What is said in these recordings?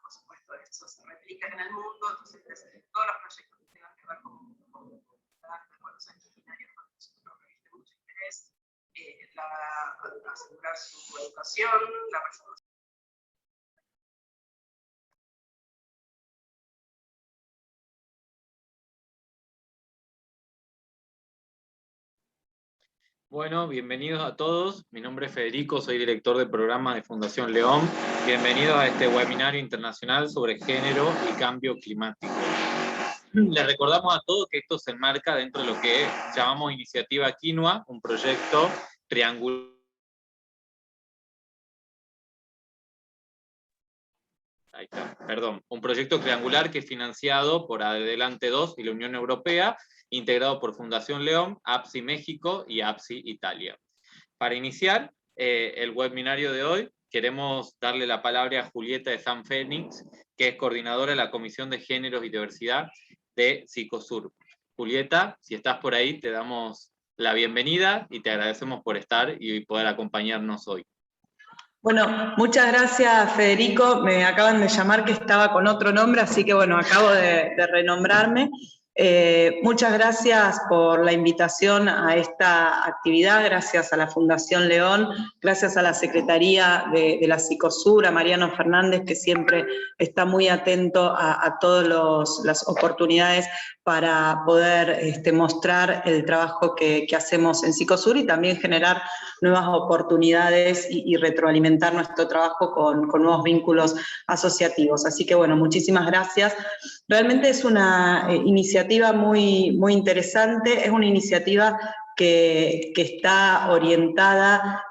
por supuesto, eso se replica en el mundo, entonces todos los proyectos que tengan que ver con los pueblos originarios para nosotros reviste mucho interés, asegurar su educación, la preservación. Bueno, bienvenidos a todos. Mi nombre es Federico, soy director de programa de Fundación León. Bienvenidos a este webinario internacional sobre género y cambio climático. Les recordamos a todos que esto se enmarca dentro de lo que llamamos Iniciativa Quinoa, un proyecto triangular. Ahí está, perdón. Un proyecto triangular que es financiado por Adelante 2 y la Unión Europea, integrado por Fundación León, APSI México y APSI Italia. Para iniciar el webinario de hoy, queremos darle la palabra a Julieta de San Fénix, que es coordinadora de la Comisión de Géneros y Diversidad de Cicosur. Julieta, si estás por ahí, te damos la bienvenida y te agradecemos por estar y poder acompañarnos hoy. Bueno, muchas gracias, Federico. Me acaban de llamar que estaba con otro nombre, así que bueno, acabo de renombrarme. Muchas gracias por la invitación a esta actividad, gracias a la Fundación León, gracias a la Secretaría de la Cicosur, a Mariano Fernández, que siempre está muy atento a todas las oportunidades para poder mostrar el trabajo que hacemos en Cicosur y también generar nuevas oportunidades y retroalimentar nuestro trabajo con nuevos vínculos asociativos. Así que bueno, muchísimas gracias. Realmente es una iniciativa muy interesante, es una iniciativa que está orientada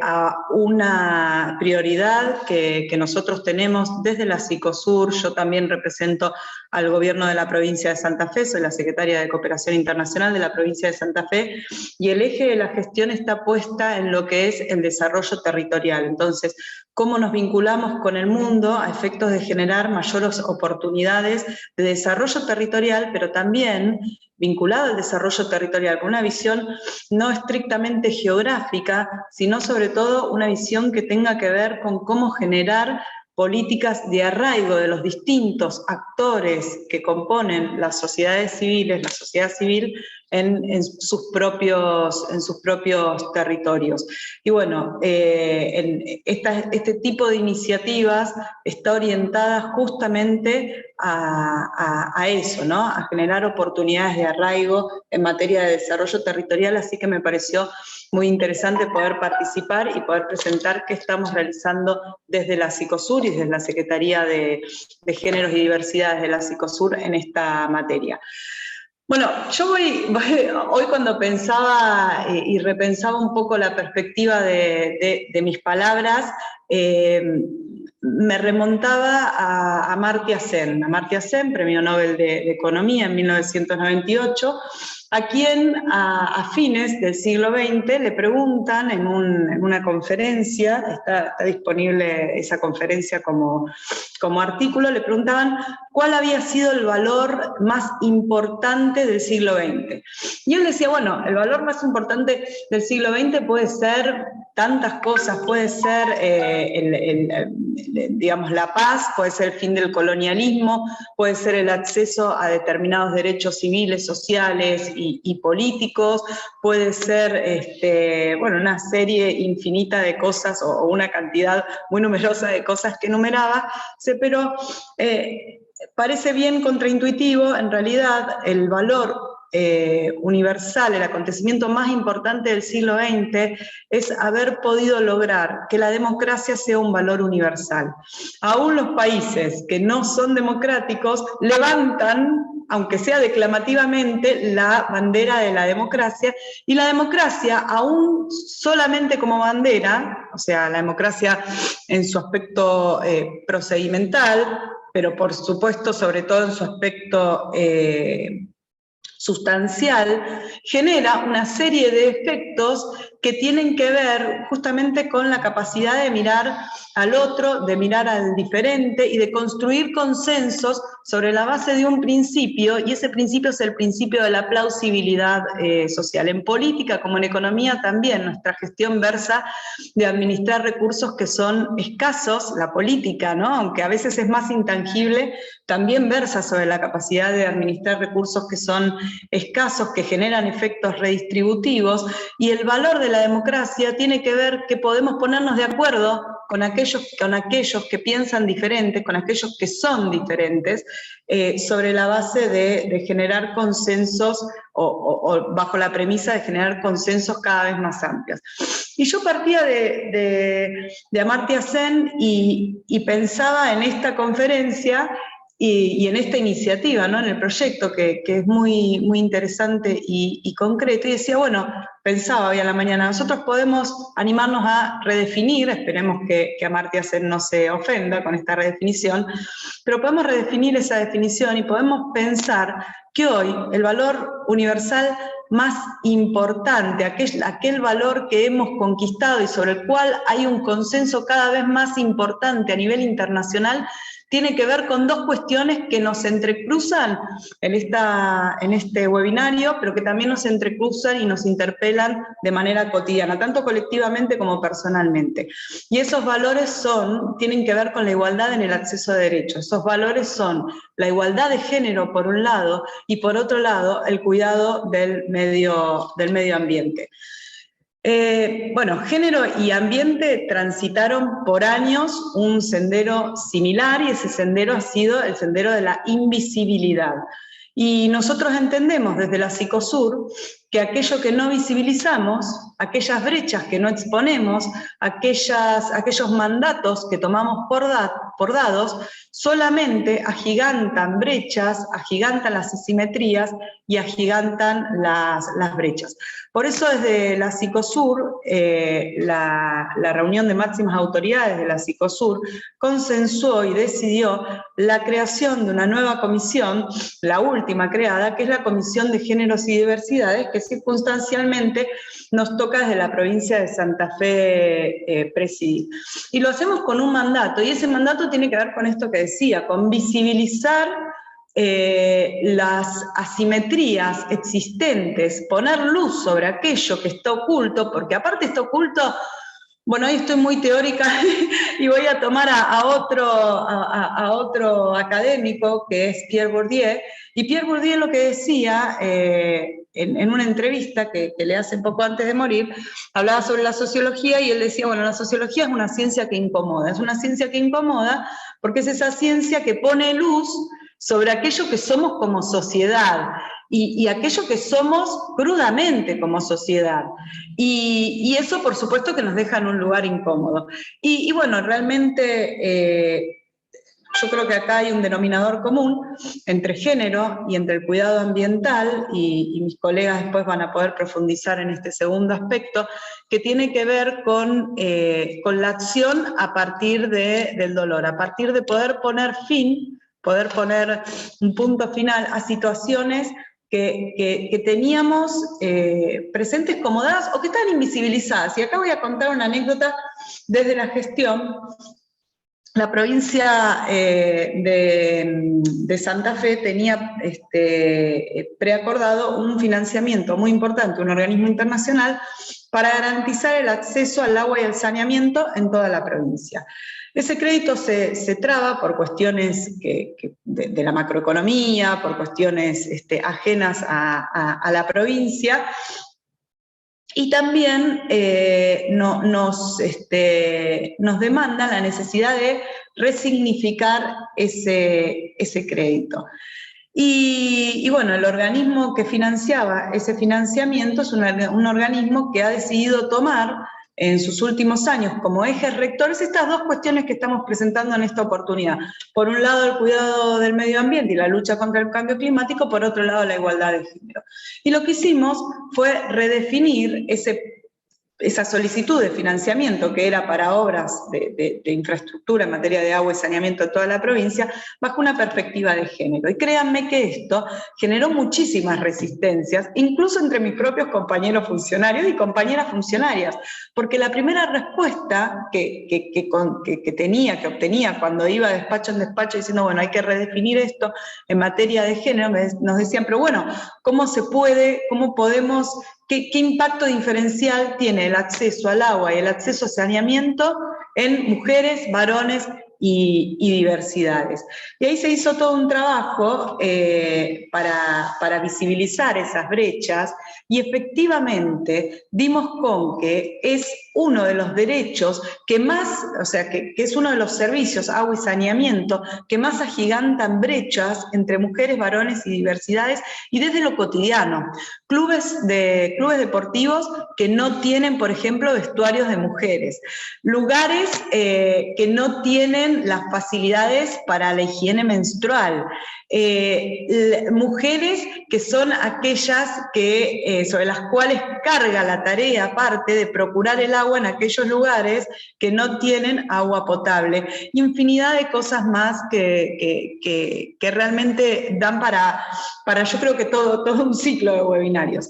a una prioridad que nosotros tenemos desde la Cicosur. Yo también represento al gobierno de la provincia de Santa Fe, soy la secretaria de Cooperación Internacional de la provincia de Santa Fe, y el eje de la gestión está puesta en lo que es el desarrollo territorial. Entonces, cómo nos vinculamos con el mundo a efectos de generar mayores oportunidades de desarrollo territorial, pero también vinculado al desarrollo territorial, con una visión no estrictamente geográfica, sino sobre todo una visión que tenga que ver con cómo generar políticas de arraigo de los distintos actores que componen las sociedades civiles, la sociedad civil, en sus propios territorios. Y bueno, este tipo de iniciativas está orientada justamente a eso, ¿no? A generar oportunidades de arraigo en materia de desarrollo territorial, así que me pareció muy interesante poder participar y poder presentar qué estamos realizando desde la Cicosur y desde la Secretaría de Géneros y Diversidades de la Cicosur en esta materia. Bueno, yo hoy cuando pensaba y repensaba un poco la perspectiva de mis palabras, me remontaba a Amartya Sen. Amartya Sen, Premio Nobel de Economía en 1998, a quien a fines del siglo XX le preguntan en una conferencia, está disponible esa conferencia como artículo, le preguntaban cuál había sido el valor más importante del siglo XX. Y él decía, bueno, el valor más importante del siglo XX puede ser tantas cosas, puede ser digamos, la paz, puede ser el fin del colonialismo, puede ser el acceso a determinados derechos civiles, sociales y políticos, puede ser bueno, una serie infinita de cosas o una cantidad muy numerosa de cosas que enumeraba, pero parece bien contraintuitivo. En realidad el valor universal, el acontecimiento más importante del siglo XX es haber podido lograr que la democracia sea un valor universal. Aún los países que no son democráticos levantan, aunque sea declamativamente, la bandera de la democracia, y la democracia, aún solamente como bandera, o sea, la democracia en su aspecto procedimental, pero por supuesto sobre todo en su aspecto sustancial, genera una serie de efectos que tienen que ver justamente con la capacidad de mirar al otro, de mirar al diferente y de construir consensos sobre la base de un principio, y ese principio es el principio de la plausibilidad social. En política como en economía también, nuestra gestión versa de administrar recursos que son escasos, la política, ¿no? Aunque a veces es más intangible, también versa sobre la capacidad de administrar recursos que son escasos, que generan efectos redistributivos, y el valor de la democracia tiene que ver que podemos ponernos de acuerdo con aquellos que piensan diferente, con aquellos que son diferentes, sobre la base de generar consensos o bajo la premisa de generar consensos cada vez más amplios. Y yo partía de Amartya Sen y pensaba en esta conferencia y en esta iniciativa, ¿no? En el proyecto que es muy, muy interesante y concreto, y decía, bueno, pensaba hoy a la mañana, nosotros podemos animarnos a redefinir, esperemos que Amartya Sen no se ofenda con esta redefinición, pero podemos redefinir esa definición y podemos pensar que hoy el valor universal más importante, aquel valor que hemos conquistado y sobre el cual hay un consenso cada vez más importante a nivel internacional, tiene que ver con dos cuestiones que nos entrecruzan en este webinario, pero que también nos entrecruzan y nos interpelan de manera cotidiana, tanto colectivamente como personalmente. Y esos valores tienen que ver con la igualdad en el acceso a derechos. Esos valores son la igualdad de género, por un lado, y por otro lado, el cuidado del medio ambiente. Bueno, género y ambiente transitaron por años un sendero similar, y ese sendero ha sido el sendero de la invisibilidad. Y nosotros entendemos desde la Psicosur que aquello que no visibilizamos, aquellas brechas que no exponemos, aquellos mandatos que tomamos por dados, solamente agigantan brechas, agigantan las asimetrías y agigantan las brechas. Por eso desde la Psicosur, la reunión de máximas autoridades de la Psicosur consensuó y decidió la creación de una nueva comisión, la última creada, que es la Comisión de Géneros y Diversidades, que circunstancialmente nos toca desde la provincia de Santa Fe presidir. Y lo hacemos con un mandato, y ese mandato tiene que ver con esto que decía, con visibilizar las asimetrías existentes, poner luz sobre aquello que está oculto, porque aparte está oculto. Bueno, hoy estoy muy teórica y voy a tomar a otro académico, que es Pierre Bourdieu, y Pierre Bourdieu lo que decía en una entrevista que le hace poco antes de morir, hablaba sobre la sociología, y él decía, bueno, la sociología es una ciencia que incomoda, porque es esa ciencia que pone luz sobre aquello que somos como sociedad, y aquello que somos crudamente como sociedad. Y eso, por supuesto, que nos deja en un lugar incómodo. Y bueno, realmente yo creo que acá hay un denominador común entre género y entre el cuidado ambiental, y mis colegas después van a poder profundizar en este segundo aspecto, que tiene que ver con la acción a partir del dolor, a partir de poder poner un punto final a situaciones que teníamos presentes como dadas o que estaban invisibilizadas. Y acá voy a contar una anécdota desde la gestión. La provincia de Santa Fe tenía preacordado un financiamiento muy importante, un organismo internacional, para garantizar el acceso al agua y al saneamiento en toda la provincia. Ese crédito se traba por cuestiones de la macroeconomía, por cuestiones ajenas a la provincia, y también nos demanda la necesidad de resignificar ese crédito. Y bueno, el organismo que financiaba ese financiamiento es un organismo que ha decidido tomar en sus últimos años como ejes rectores estas dos cuestiones que estamos presentando en esta oportunidad. Por un lado, el cuidado del medio ambiente y la lucha contra el cambio climático, por otro lado, la igualdad de género. Y lo que hicimos fue redefinir ese esa solicitud de financiamiento que era para obras de infraestructura en materia de agua y saneamiento en toda la provincia, bajo una perspectiva de género. Y créanme que esto generó muchísimas resistencias, incluso entre mis propios compañeros funcionarios y compañeras funcionarias, porque la primera respuesta que obtenía cuando iba de despacho en despacho diciendo, bueno, hay que redefinir esto en materia de género, nos decían, pero bueno, ¿cómo se puede, cómo podemos... ¿Qué impacto diferencial tiene el acceso al agua y el acceso a saneamiento en mujeres, varones y diversidades? Y ahí se hizo todo un trabajo para visibilizar esas brechas y efectivamente dimos con que es uno de los derechos que más, o sea, que es uno de los servicios, agua y saneamiento, que más agigantan brechas entre mujeres, varones y diversidades, y desde lo cotidiano. Clubes deportivos que no tienen, por ejemplo, vestuarios de mujeres, lugares que no tienen las facilidades para la higiene menstrual, mujeres que son aquellas que, sobre las cuales carga la tarea aparte de procurar el agua en aquellos lugares que no tienen agua potable. Infinidad de cosas más que realmente dan para yo creo que todo un ciclo de webinarios.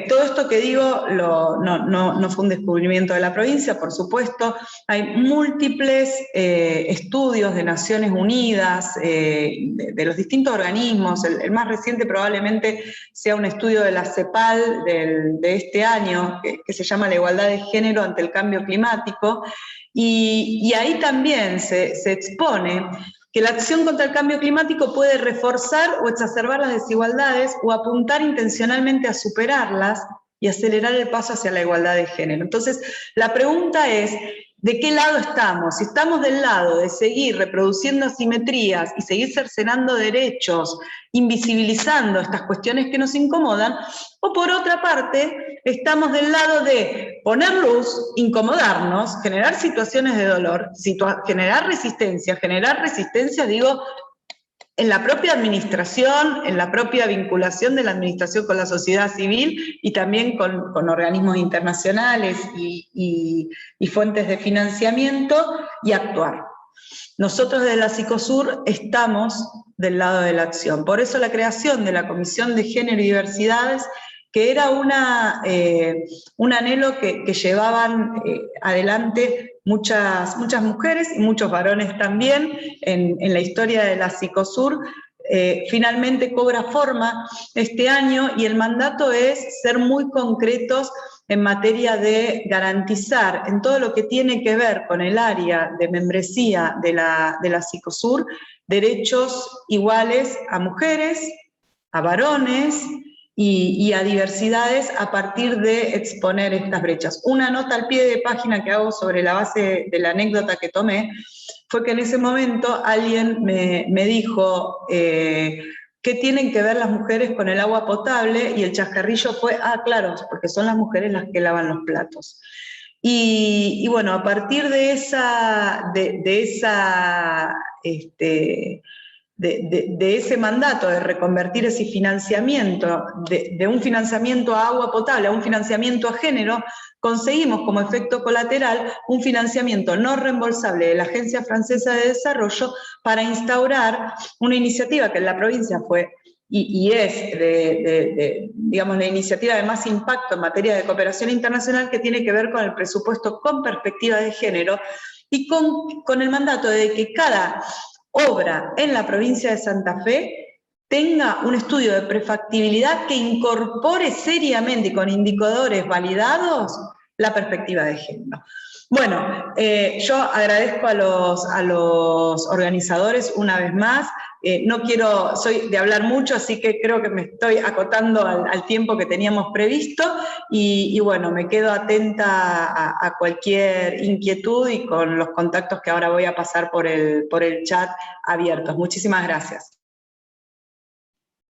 Todo esto que digo no fue un descubrimiento de la provincia, por supuesto. Hay múltiples estudios de Naciones Unidas, de los distintos organismos. El más reciente probablemente sea un estudio de la CEPAL de este año, que se llama La igualdad de género ante el cambio climático, y ahí también se expone que la acción contra el cambio climático puede reforzar o exacerbar las desigualdades o apuntar intencionalmente a superarlas y acelerar el paso hacia la igualdad de género. Entonces, la pregunta es, ¿de qué lado estamos? Si estamos del lado de seguir reproduciendo asimetrías y seguir cercenando derechos, invisibilizando estas cuestiones que nos incomodan, o por otra parte, estamos del lado de poner luz, incomodarnos, generar situaciones de dolor, generar resistencia, digo, en la propia administración, en la propia vinculación de la administración con la sociedad civil y también con organismos internacionales y fuentes de financiamiento, y actuar. Nosotros desde la Psicosur estamos del lado de la acción. Por eso la creación de la Comisión de Género y Diversidades, que era un anhelo que llevaban adelante muchas mujeres y muchos varones también en la historia de la Psicosur, finalmente cobra forma este año, y el mandato es ser muy concretos en materia de garantizar en todo lo que tiene que ver con el área de membresía de la Psicosur derechos iguales a mujeres, a varones y a diversidades a partir de exponer estas brechas. Una nota al pie de página que hago sobre la base de la anécdota que tomé fue que en ese momento alguien me dijo, ¿qué tienen que ver las mujeres con el agua potable? Y el chascarrillo fue, claro, porque son las mujeres las que lavan los platos. Y bueno, a partir de ese mandato de reconvertir ese financiamiento, de un financiamiento a agua potable a un financiamiento a género, conseguimos como efecto colateral un financiamiento no reembolsable de la Agencia Francesa de Desarrollo para instaurar una iniciativa que en la provincia fue y es, digamos, la iniciativa de más impacto en materia de cooperación internacional, que tiene que ver con el presupuesto con perspectiva de género y con el mandato de que cada obra en la provincia de Santa Fe tenga un estudio de prefactibilidad que incorpore seriamente y con indicadores validados la perspectiva de género. Bueno, yo agradezco a los organizadores una vez más. No soy de hablar mucho, así que creo que me estoy acotando al tiempo que teníamos previsto, y bueno, me quedo atenta a cualquier inquietud y con los contactos que ahora voy a pasar por el chat abiertos. Muchísimas gracias.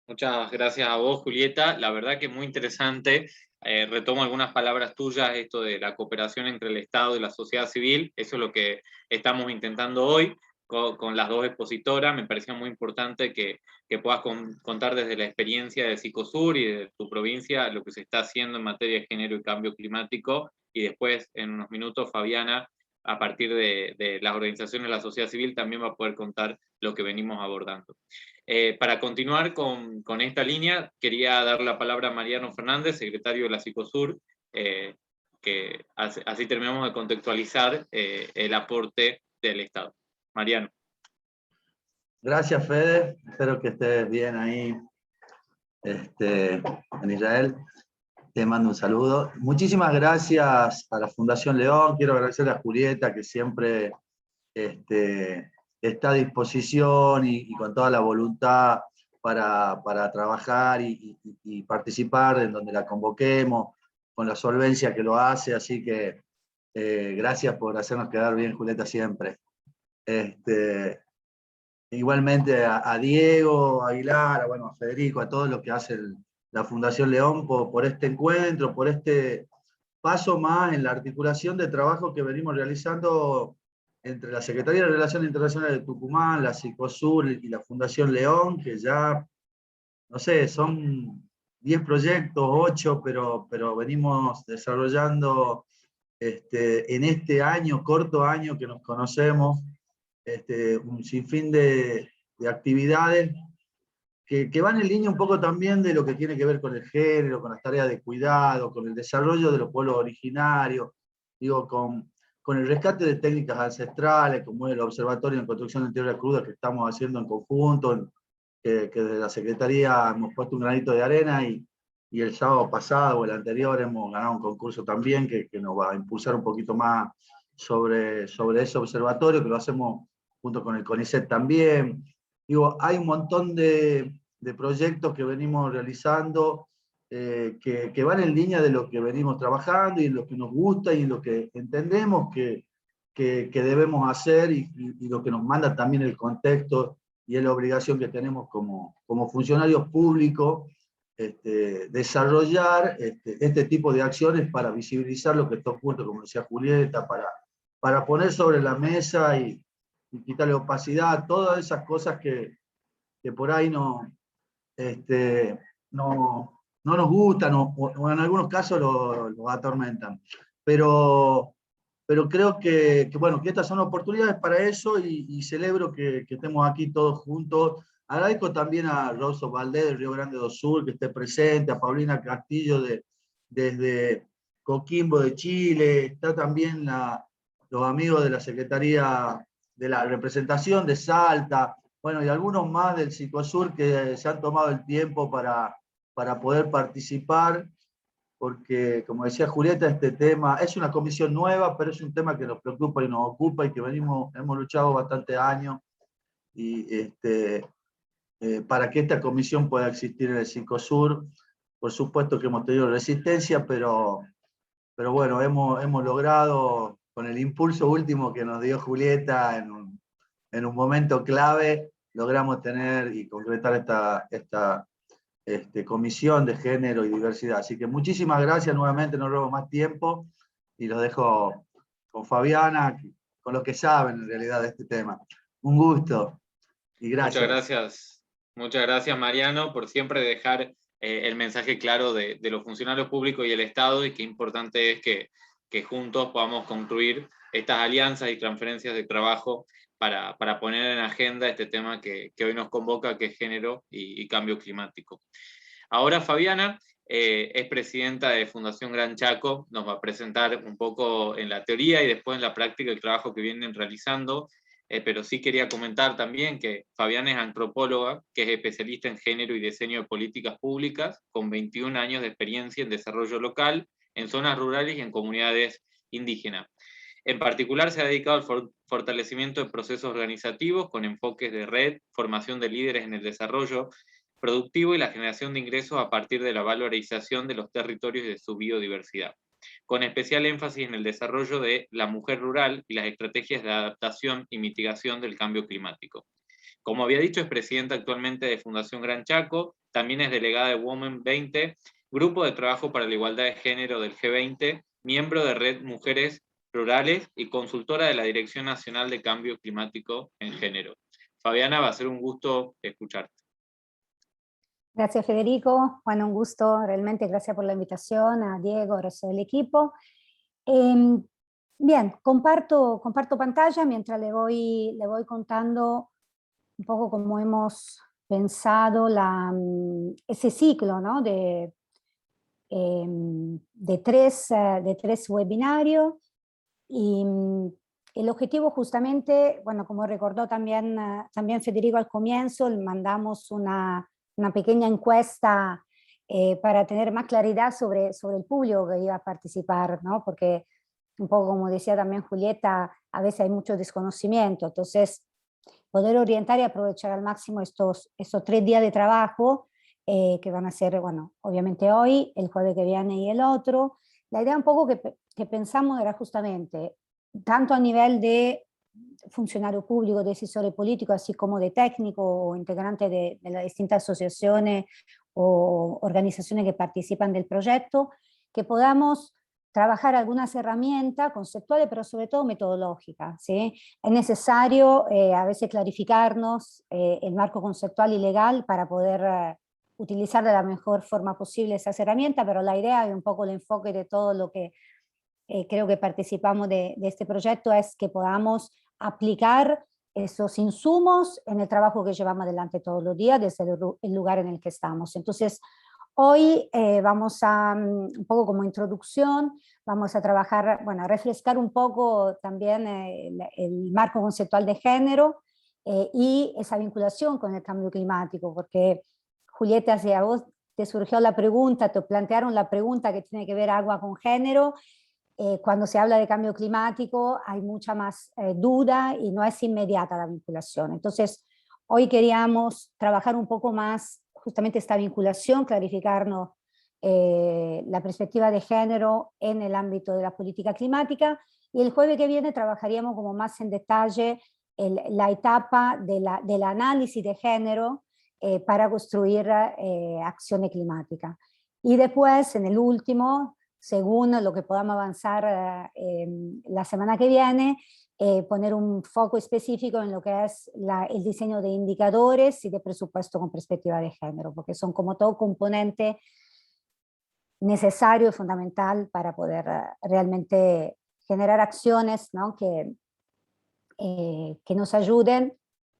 Muchas gracias a vos, Julieta. La verdad que es muy interesante. Retomo algunas palabras tuyas, esto de la cooperación entre el Estado y la sociedad civil. Eso es lo que estamos intentando hoy. con las dos expositoras. Me parecía muy importante que puedas contar desde la experiencia de Psicosur y de tu provincia lo que se está haciendo en materia de género y cambio climático, y después, en unos minutos, Fabiana, a partir de las organizaciones de la sociedad civil, también va a poder contar lo que venimos abordando. Para continuar con esta línea, quería dar la palabra a Mariano Fernández, secretario de la Psicosur, que así terminamos de contextualizar el aporte del Estado. Mariano. Gracias, Fede. Espero que estés bien ahí en Israel. Te mando un saludo. Muchísimas gracias a la Fundación León. Quiero agradecer a Julieta, que siempre está a disposición y con toda la voluntad para trabajar y participar en donde la convoquemos, con la solvencia que lo hace. Así que gracias por hacernos quedar bien, Julieta, siempre. Igualmente a Diego Aguilar, a Federico, a todos los que hacen la Fundación León por este encuentro, por este paso más en la articulación de trabajo que venimos realizando entre la Secretaría de Relaciones Internacionales de Tucumán, la Psicosur y la Fundación León, que ya, no sé, son 10 proyectos, 8, pero venimos desarrollando en este año, corto año que nos conocemos, un sinfín de actividades que van en línea un poco también de lo que tiene que ver con el género, con las tareas de cuidado, con el desarrollo de los pueblos originarios, digo, con el rescate de técnicas ancestrales, como el Observatorio en Construcción de Tierra Cruda que estamos haciendo en conjunto, que desde la Secretaría hemos puesto un granito de arena, y el sábado pasado o el anterior hemos ganado un concurso también que nos va a impulsar un poquito más sobre ese observatorio, que lo hacemos junto con el CONICET también. Digo, hay un montón de proyectos que venimos realizando que van en línea de lo que venimos trabajando y lo que nos gusta y lo que entendemos que debemos hacer, y lo que nos manda también el contexto y es la obligación que tenemos como funcionarios públicos, desarrollar este tipo de acciones para visibilizar lo que está ocurriendo, como decía Julieta, para poner sobre la mesa y quitarle opacidad, todas esas cosas que por ahí no nos gustan o en algunos casos lo atormentan. Pero creo que estas son oportunidades para eso, y celebro que estemos aquí todos juntos. Agradezco también a Rosso Valdés del Río Grande do Sul que esté presente, a Paulina Castillo desde Coquimbo de Chile, está también los amigos de la Secretaría de la Representación de Salta, y algunos más del Psicosur que se han tomado el tiempo para poder participar, porque, como decía Julieta, este tema es una comisión nueva, pero es un tema que nos preocupa y nos ocupa y que hemos luchado bastantes años para que esta comisión pueda existir en el Psicosur. Por supuesto que hemos tenido resistencia, pero bueno, hemos logrado, con el impulso último que nos dio Julieta en un momento clave, logramos tener y concretar esta comisión de género y diversidad. Así que muchísimas gracias nuevamente, no robo más tiempo, y los dejo con Fabiana, con los que saben en realidad de este tema. Un gusto y gracias. Muchas gracias, Mariano, por siempre dejar el mensaje claro de los funcionarios públicos y el Estado, y qué importante es que juntos podamos construir estas alianzas y transferencias de trabajo para poner en agenda este tema que hoy nos convoca, que es género y cambio climático. Ahora Fabiana es presidenta de Fundación Gran Chaco, nos va a presentar un poco en la teoría y después en la práctica el trabajo que vienen realizando, pero sí quería comentar también que Fabiana es antropóloga, que es especialista en género y diseño de políticas públicas, con 21 años de experiencia en desarrollo local, en zonas rurales y en comunidades indígenas. En particular se ha dedicado al fortalecimiento de procesos organizativos con enfoques de red, formación de líderes en el desarrollo productivo y la generación de ingresos a partir de la valorización de los territorios y de su biodiversidad, con especial énfasis en el desarrollo de la mujer rural y las estrategias de adaptación y mitigación del cambio climático. Como había dicho, es presidenta actualmente de Fundación Gran Chaco, también es delegada de Women 20, Grupo de Trabajo para la Igualdad de Género del G20, miembro de Red Mujeres rurales y consultora de la Dirección Nacional de Cambio Climático en Género. Fabiana, va a ser un gusto escucharte. Gracias, Federico. Bueno, un gusto, realmente gracias por la invitación a Diego, al resto del equipo. Bien, comparto pantalla mientras le voy contando un poco cómo hemos pensado ese ciclo, ¿no? de tres webinarios. Y el objetivo justamente, bueno, como recordó también Federico al comienzo, le mandamos una pequeña encuesta para tener más claridad sobre el público que iba a participar, ¿no? Porque un poco como decía también Julieta, a veces hay mucho desconocimiento, entonces poder orientar y aprovechar al máximo estos 3 días de trabajo que van a ser, bueno, obviamente hoy, el jueves que viene y el otro. La idea un poco que pensamos era justamente, tanto a nivel de funcionario público, decisor político, así como de técnico o integrante de las distintas asociaciones o organizaciones que participan del proyecto, que podamos trabajar algunas herramientas conceptuales, pero sobre todo metodológicas, ¿sí? Es necesario a veces clarificarnos el marco conceptual y legal para poder utilizar de la mejor forma posible esas herramientas, pero la idea y un poco el enfoque de todo lo que creo que participamos de este proyecto es que podamos aplicar esos insumos en el trabajo que llevamos adelante todos los días desde el lugar en el que estamos. Entonces, hoy vamos a, un poco como introducción, vamos a trabajar, bueno, a refrescar un poco también el marco conceptual de género y esa vinculación con el cambio climático, porque Julieta, si a vos te surgió la pregunta, te plantearon la pregunta que tiene que ver agua con género, cuando se habla de cambio climático hay mucha más duda y no es inmediata la vinculación. Entonces, hoy queríamos trabajar un poco más justamente esta vinculación, clarificarnos la perspectiva de género en el ámbito de la política climática, y el jueves que viene trabajaríamos como más en detalle la etapa del análisis de género para construir acciones climáticas. Y después, en el último, según lo que podamos avanzar la semana que viene, poner un foco específico en lo que es el diseño de indicadores y de presupuesto con perspectiva de género, porque son como todo componente necesario y fundamental para poder realmente generar acciones, ¿no? que nos ayuden,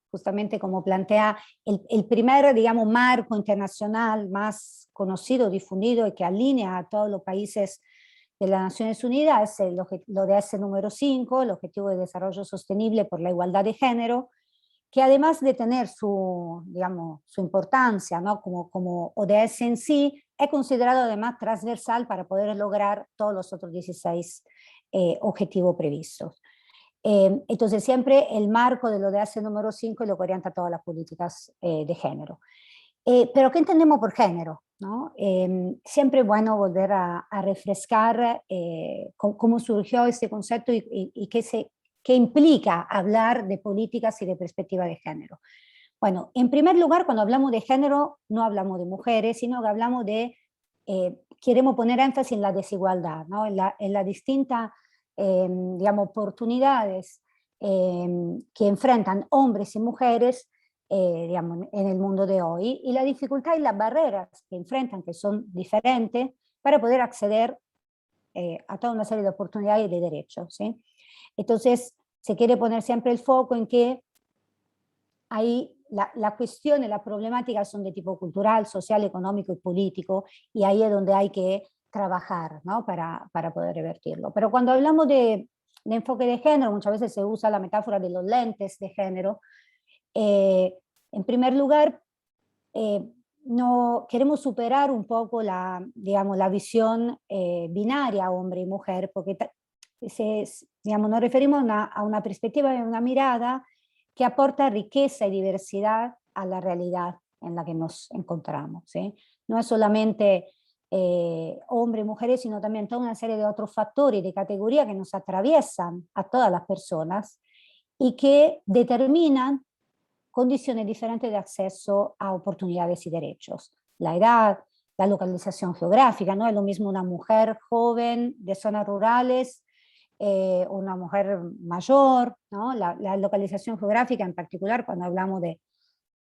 justamente como plantea el primer, digamos, marco internacional más conocido, difundido y que alinea a todos los países de las Naciones Unidas, es el ODS número 5, el Objetivo de Desarrollo Sostenible por la Igualdad de Género, que además de tener digamos, su importancia, ¿no? como ODS en sí, es considerado además transversal para poder lograr todos los otros 16 objetivos previstos. Entonces siempre el marco del ODS número 5 es lo que orienta todas las políticas de género. Pero ¿qué entendemos por género? ¿No? Siempre es bueno volver a refrescar cómo surgió este concepto y qué implica hablar de políticas y de perspectiva de género. Bueno, en primer lugar, cuando hablamos de género, no hablamos de mujeres, sino que hablamos de, queremos poner énfasis en la desigualdad, ¿no? en la distinta, digamos, oportunidades que enfrentan hombres y mujeres digamos, en el mundo de hoy, y la dificultad y las barreras que enfrentan, que son diferentes, para poder acceder a toda una serie de oportunidades y de derechos, ¿sí? Entonces, se quiere poner siempre el foco en que ahí la cuestión y la problemática son de tipo cultural, social, económico y político, y ahí es donde hay que trabajar, ¿no? para poder revertirlo. Pero cuando hablamos de enfoque de género, muchas veces se usa la metáfora de los lentes de género. En primer lugar, no, queremos superar un poco digamos, la visión binaria hombre y mujer, porque digamos, nos referimos a una perspectiva y una mirada que aporta riqueza y diversidad a la realidad en la que nos encontramos, ¿sí? No es solamente hombres y mujeres, sino también toda una serie de otros factores de categoría que nos atraviesan a todas las personas y que determinan condiciones diferentes de acceso a oportunidades y derechos. La edad, la localización geográfica, no es lo mismo una mujer joven de zonas rurales una mujer mayor, ¿no? La localización geográfica en particular, cuando hablamos de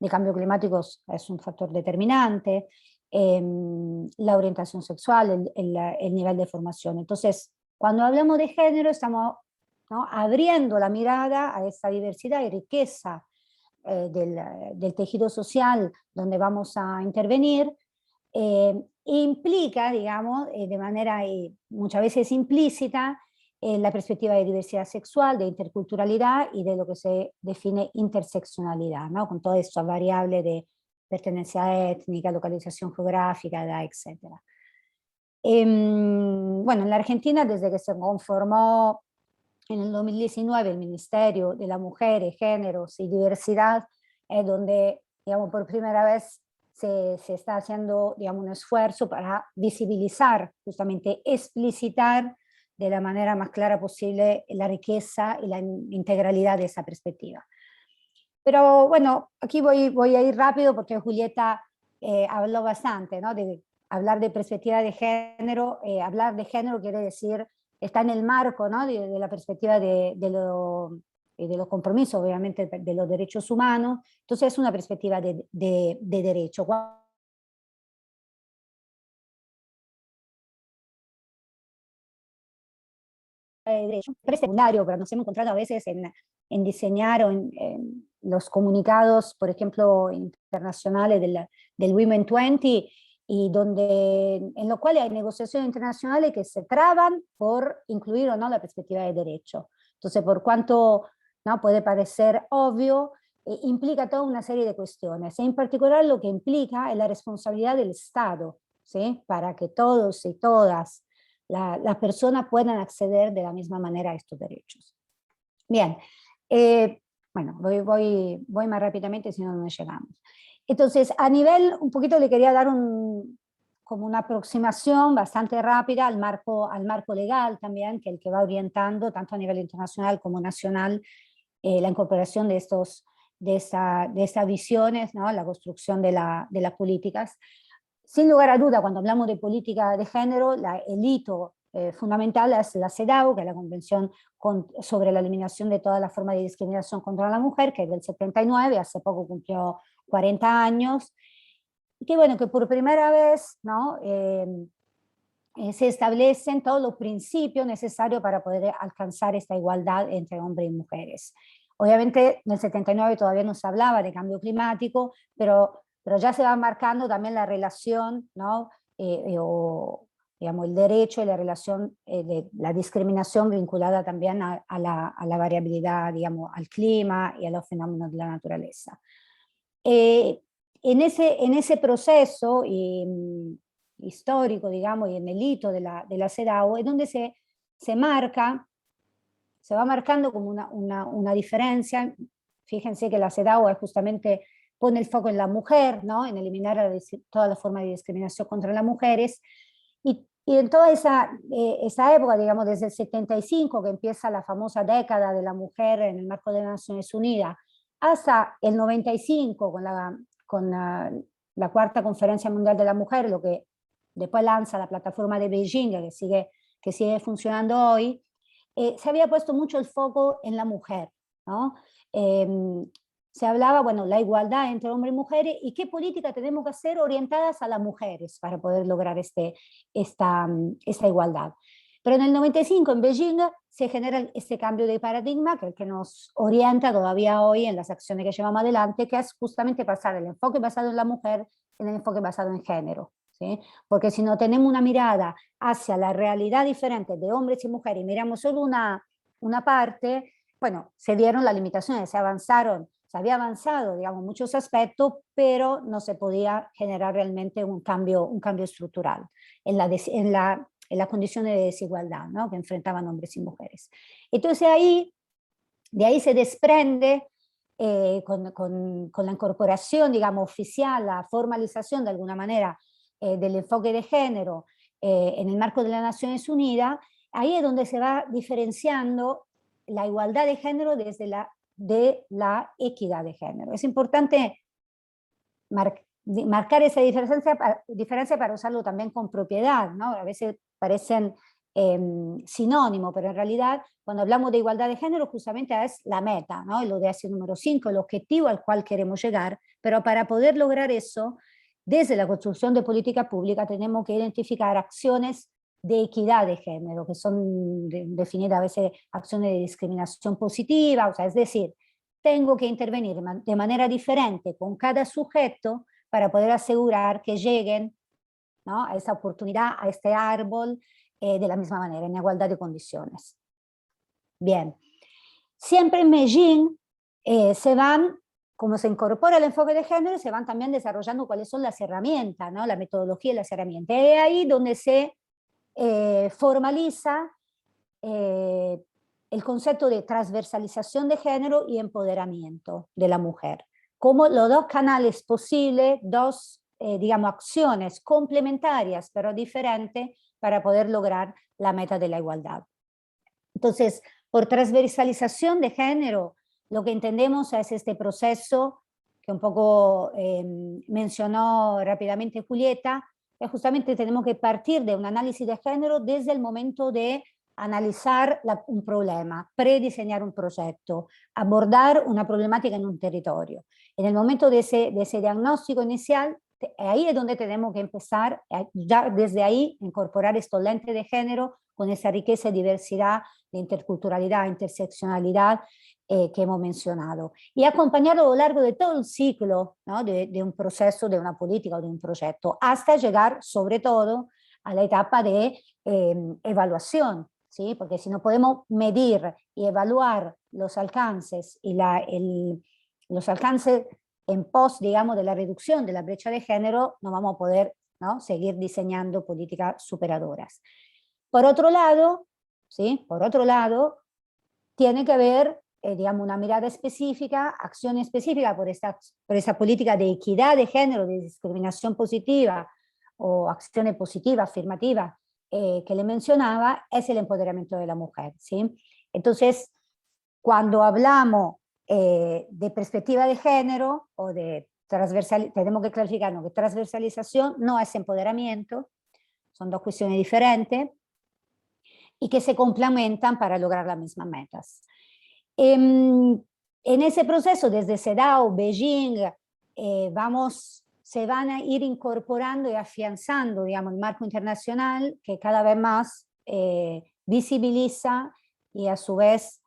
cambio climático, es un factor determinante, la orientación sexual, el nivel de formación. Entonces, cuando hablamos de género, estamos, ¿no?, abriendo la mirada a esta diversidad y riqueza del tejido social donde vamos a intervenir, implica, digamos, de manera muchas veces implícita, la perspectiva de diversidad sexual, de interculturalidad y de lo que se define interseccionalidad, ¿no?, con todas estas variables de pertenencia étnica, localización geográfica, edad, etc. Bueno, en la Argentina, desde que se conformó en el 2019 el Ministerio de la Mujer, Géneros y Diversidad, es donde, digamos, por primera vez se está haciendo, digamos, un esfuerzo para visibilizar, justamente explicitar de la manera más clara posible la riqueza y la integralidad de esa perspectiva. Pero bueno, aquí voy a ir rápido porque Julieta habló bastante, ¿no?, de hablar de perspectiva de género. Hablar de género quiere decir, está en el marco, ¿no?, de la perspectiva de los compromisos, obviamente, de los derechos humanos. Entonces es una perspectiva de derecho. Secundario, pero nos hemos encontrado a veces en diseñar o en los comunicados, por ejemplo, internacionales del Women 20, y en lo cual hay negociaciones internacionales que se traban por incluir o no la perspectiva de derecho. Entonces, por cuanto, ¿no?, puede parecer obvio, implica toda una serie de cuestiones. En particular, lo que implica es la responsabilidad del Estado, ¿sí?, para que todos y todas las personas puedan acceder de la misma manera a estos derechos. Bien, bueno, voy más rápidamente, si no, no llegamos. Entonces, a nivel, un poquito le quería dar como una aproximación bastante rápida al marco legal también, que es el que va orientando, tanto a nivel internacional como nacional, la incorporación de estas visiones, ¿no?, la construcción de las políticas. Sin lugar a duda, cuando hablamos de política de género, el hito fundamental es la CEDAW, que es la Convención sobre la Eliminación de todas las formas de discriminación contra la mujer, que es del 79, hace poco cumplió 40 años, y que, bueno, que por primera vez, ¿no?, se establecen todos los principios necesarios para poder alcanzar esta igualdad entre hombres y mujeres. Obviamente, en el 79 todavía no se hablaba de cambio climático, pero ya se va marcando también la relación, ¿no?, o digamos, el derecho y la relación de la discriminación vinculada también a la variabilidad, digamos, al clima y a los fenómenos de la naturaleza. En ese proceso histórico, digamos, y en el hito de la CEDAW, es donde se va marcando como una diferencia. Fíjense que la CEDAW justamente pone el foco en la mujer, ¿no?, en eliminar toda la forma de discriminación contra las mujeres, y en toda esa época, digamos, desde el 75, que empieza la famosa década de la mujer en el marco de las Naciones Unidas, hasta el 95, con la cuarta Conferencia Mundial de la Mujer, lo que después lanza la plataforma de Beijing, que sigue funcionando hoy, se había puesto mucho el foco en la mujer, ¿no? Se hablaba, bueno, la igualdad entre hombres y mujeres y qué políticas tenemos que hacer orientadas a las mujeres para poder lograr esta igualdad. Pero en el 95 en Beijing se genera este cambio de paradigma, que es el que nos orienta todavía hoy en las acciones que llevamos adelante, que es justamente pasar el enfoque basado en la mujer en el enfoque basado en género, ¿sí? Porque si no tenemos una mirada hacia la realidad diferente de hombres y mujeres y miramos solo una parte, bueno, se dieron las limitaciones, se había avanzado, digamos, muchos aspectos, pero no se podía generar realmente un cambio estructural en las condiciones de desigualdad, ¿no?, que enfrentaban hombres y mujeres. Entonces de ahí se desprende, con la incorporación, digamos, oficial, la formalización de alguna manera del enfoque de género en el marco de las Naciones Unidas. Ahí es donde se va diferenciando la igualdad de género desde de la equidad de género. Es importante marcar esa diferencia para usarlo también con propiedad, ¿no? A veces parecen sinónimo, pero en realidad cuando hablamos de igualdad de género justamente es la meta, ¿no? El ODS número 5, el objetivo al cual queremos llegar, pero para poder lograr eso, desde la construcción de política pública tenemos que identificar acciones de equidad de género, que son definidas a veces acciones de discriminación positiva, o sea, es decir, tengo que intervenir de manera diferente con cada sujeto para poder asegurar que lleguen, ¿no?, a esa oportunidad, a este árbol, de la misma manera, en igualdad de condiciones. Bien, siempre en Medellín se van, como se incorpora el enfoque de género, se van también desarrollando cuáles son las herramientas, ¿no?, la metodología y las herramientas. Es ahí donde se formaliza el concepto de transversalización de género y empoderamiento de la mujer, como los dos canales posibles, dos, digamos, acciones complementarias, pero diferentes, para poder lograr la meta de la igualdad. Entonces, por transversalización de género, lo que entendemos es este proceso que un poco mencionó rápidamente Julieta, que justamente tenemos que partir de un análisis de género desde el momento de analizar un problema, prediseñar un proyecto, abordar una problemática en un territorio. En el momento de ese diagnóstico inicial, ahí es donde tenemos que empezar, ya desde ahí, incorporar estos lentes de género con esa riqueza y diversidad de interculturalidad, interseccionalidad que hemos mencionado. Y acompañarlo a lo largo de todo el ciclo, ¿no?, de un proceso, de una política o de un proyecto, hasta llegar, sobre todo, a la etapa de evaluación, ¿sí? Porque si no podemos medir y evaluar los alcances y los alcances en pos, digamos, de la reducción de la brecha de género, no vamos a poder, ¿no?, seguir diseñando políticas superadoras. Por otro lado, ¿sí?, por otro lado, tiene que haber, digamos, una mirada específica, acción específica por esta política de equidad de género, de discriminación positiva o acciones positivas, afirmativas, que le mencionaba, es el empoderamiento de la mujer, ¿sí? Entonces, cuando hablamos de perspectiva de género o de tenemos que clarificar que transversalización no es empoderamiento, son dos cuestiones diferentes y que se complementan para lograr las mismas metas. En ese proceso, desde CEDAW, Beijing, se van a ir incorporando y afianzando, digamos, el marco internacional que cada vez más visibiliza y a su vez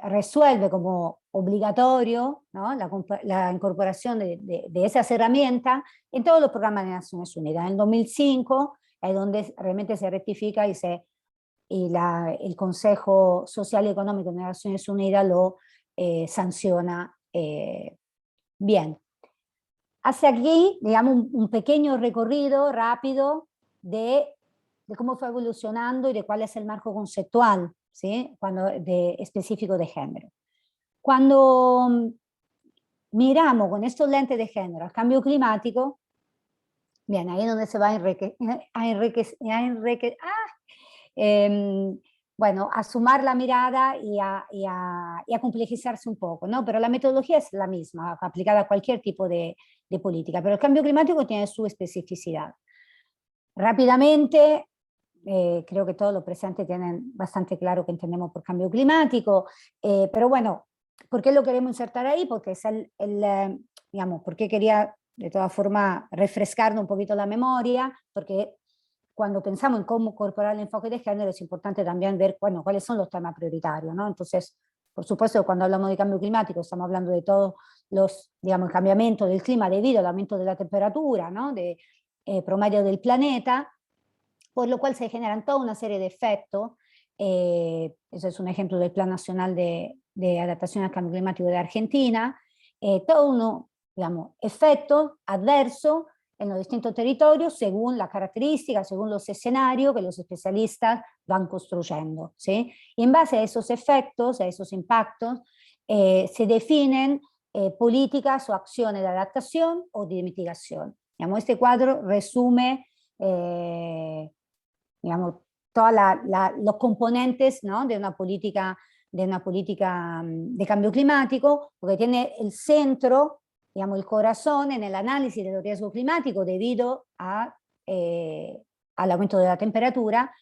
resuelve como obligatorio, ¿no?, la incorporación de esas herramientas en todos los programas de Naciones Unidas. En el 2005 es donde realmente se rectifica y el Consejo Social y Económico de Naciones Unidas lo sanciona bien. Hacia aquí, digamos, un pequeño recorrido rápido de cómo fue evolucionando y de cuál es el marco conceptual, ¿sí?, específico de género. Cuando miramos con estos lentes de género al cambio climático, bien, ahí es donde se va a sumar la mirada y a complejizarse un poco, ¿no? Pero la metodología es la misma, aplicada a cualquier tipo de política, pero el cambio climático tiene su especificidad. Rápidamente, creo que todos los presentes tienen bastante claro que entendemos por cambio climático, pero bueno, ¿por qué lo queremos insertar ahí? Porque es digamos, porque quería de todas formas refrescarnos un poquito la memoria, porque cuando pensamos en cómo incorporar el enfoque de género es importante también ver, bueno, cuáles son los temas prioritarios, ¿no? Entonces, por supuesto, cuando hablamos de cambio climático estamos hablando de todos los, digamos, el cambiamiento del clima debido al aumento de la temperatura, ¿no?, de promedio del planeta, por lo cual se generan toda una serie de efectos. Eso es un ejemplo del Plan Nacional de Adaptación al Cambio Climático de Argentina. Todo uno, digamos, efectos adversos en los distintos territorios según las características, según los escenarios que los especialistas van construyendo, ¿sí? Y en base a esos efectos, a esos impactos, se definen políticas o acciones de adaptación o de mitigación. Digamos, este cuadro resume digamos, todos los componentes, ¿no?, de una política de cambio climático, porque tiene el centro, digamos, el corazón en el análisis de los riesgos climáticos debido al aumento de la temperatura,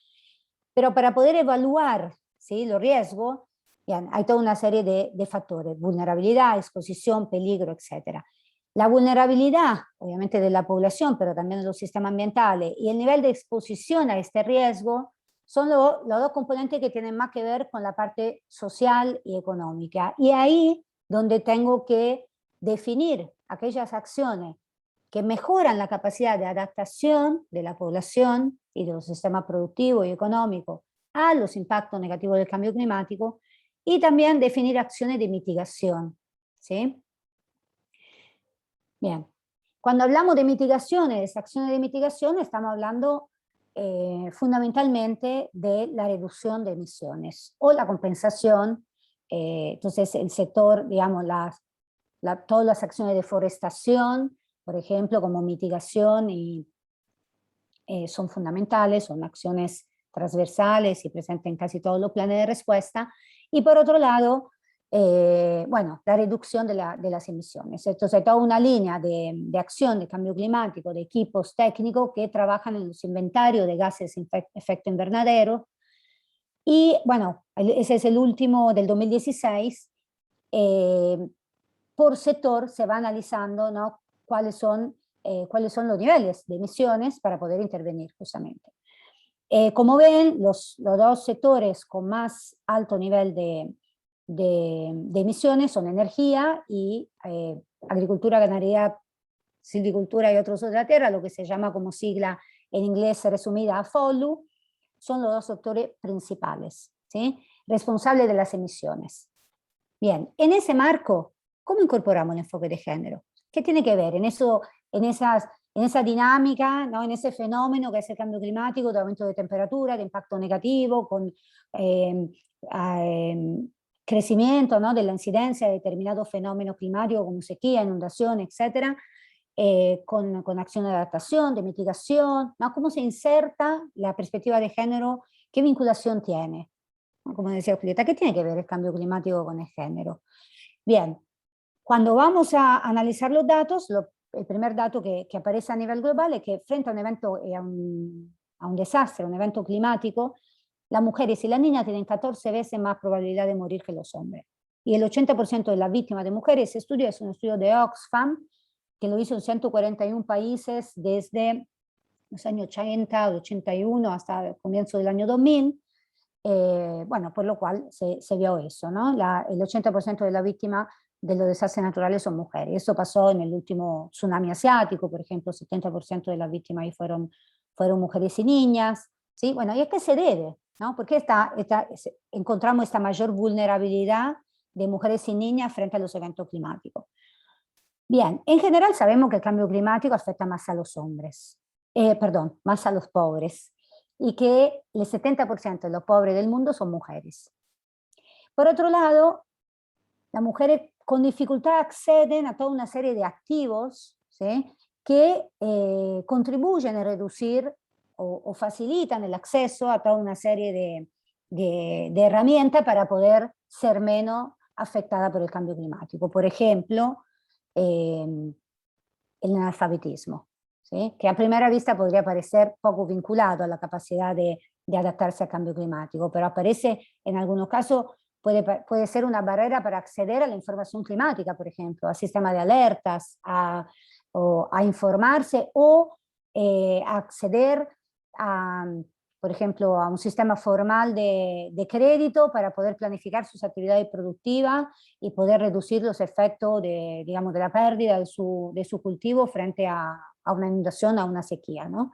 Pero para poder evaluar, ¿sí?, los riesgos, bien, hay toda una serie de factores: vulnerabilidad, exposición, peligro, etc. La vulnerabilidad, obviamente, de la población, pero también de los sistemas ambientales, y el nivel de exposición a este riesgo son los dos componentes que tienen más que ver con la parte social y económica. Y ahí donde tengo que definir aquellas acciones que mejoran la capacidad de adaptación de la población y de los sistemas productivos y económicos a los impactos negativos del cambio climático, y también definir acciones de mitigación, ¿sí? Bien, cuando hablamos de mitigaciones, acciones de mitigación, estamos hablando fundamentalmente de la reducción de emisiones o la compensación. Entonces el sector, digamos, todas las acciones de forestación, por ejemplo, como mitigación, y son fundamentales, son acciones transversales y presentes en casi todos los planes de respuesta. Y por otro lado, bueno, la reducción de las emisiones. Entonces hay toda una línea de acción de cambio climático, de equipos técnicos que trabajan en los inventarios de gases de efecto invernadero. Y bueno, ese es el último del 2016. Por sector se va analizando, ¿no?, cuáles son los niveles de emisiones para poder intervenir justamente. Como ven, los dos sectores con más alto nivel de emisiones son energía y agricultura, ganadería, silvicultura y otros usos de la tierra, lo que se llama como sigla en inglés resumida AFOLU. Son los dos sectores principales, ¿sí?, responsables de las emisiones. Bien, en ese marco, ¿cómo incorporamos el enfoque de género? ¿Qué tiene que ver en esa dinámica, ¿no?, en ese fenómeno que es el cambio climático, de aumento de temperatura, de impacto negativo, con crecimiento, ¿no?, de la incidencia de determinados fenómenos climáticos como sequía, inundación, etcétera, con acción de adaptación, de mitigación, ¿no? ¿Cómo se inserta la perspectiva de género? ¿Qué vinculación tiene? Como decía Julieta, ¿qué tiene que ver el cambio climático con el género? Bien, cuando vamos a analizar los datos, el primer dato que aparece a nivel global es que frente a un evento, a un desastre, un evento climático, las mujeres y las niñas tienen 14 veces más probabilidad de morir que los hombres. Y el 80% de las víctimas de mujeres, ese estudio es un estudio de Oxfam, que lo hizo en 141 países desde los años 80 o 81 hasta el comienzo del año 2000. Bueno, por lo cual se vio eso, ¿no? El 80% de las víctimas de los desastres naturales son mujeres. Eso pasó en el último tsunami asiático, por ejemplo, 70% de las víctimas ahí fueron mujeres y niñas, ¿sí? Bueno, ¿y a qué se debe? ¿No? ¿Por qué encontramos esta mayor vulnerabilidad de mujeres y niñas frente a los eventos climáticos? Bien, en general sabemos que el cambio climático afecta más a los hombres, más a los pobres, y que el 70% de los pobres del mundo son mujeres. Por otro lado, las mujeres con dificultad acceden a toda una serie de activos, ¿sí?, que contribuyen a reducir o facilitan el acceso a toda una serie de herramientas para poder ser menos afectada por el cambio climático. Por ejemplo, el analfabetismo, ¿sí?, que a primera vista podría parecer poco vinculado a la capacidad de adaptarse al cambio climático, pero aparece en algunos casos, puede ser una barrera para acceder a la información climática, por ejemplo, al sistema de alertas, a informarse o acceder a, por ejemplo, a un sistema formal de crédito para poder planificar sus actividades productivas y poder reducir los efectos de la pérdida de su cultivo frente a una inundación, a una sequía, ¿no?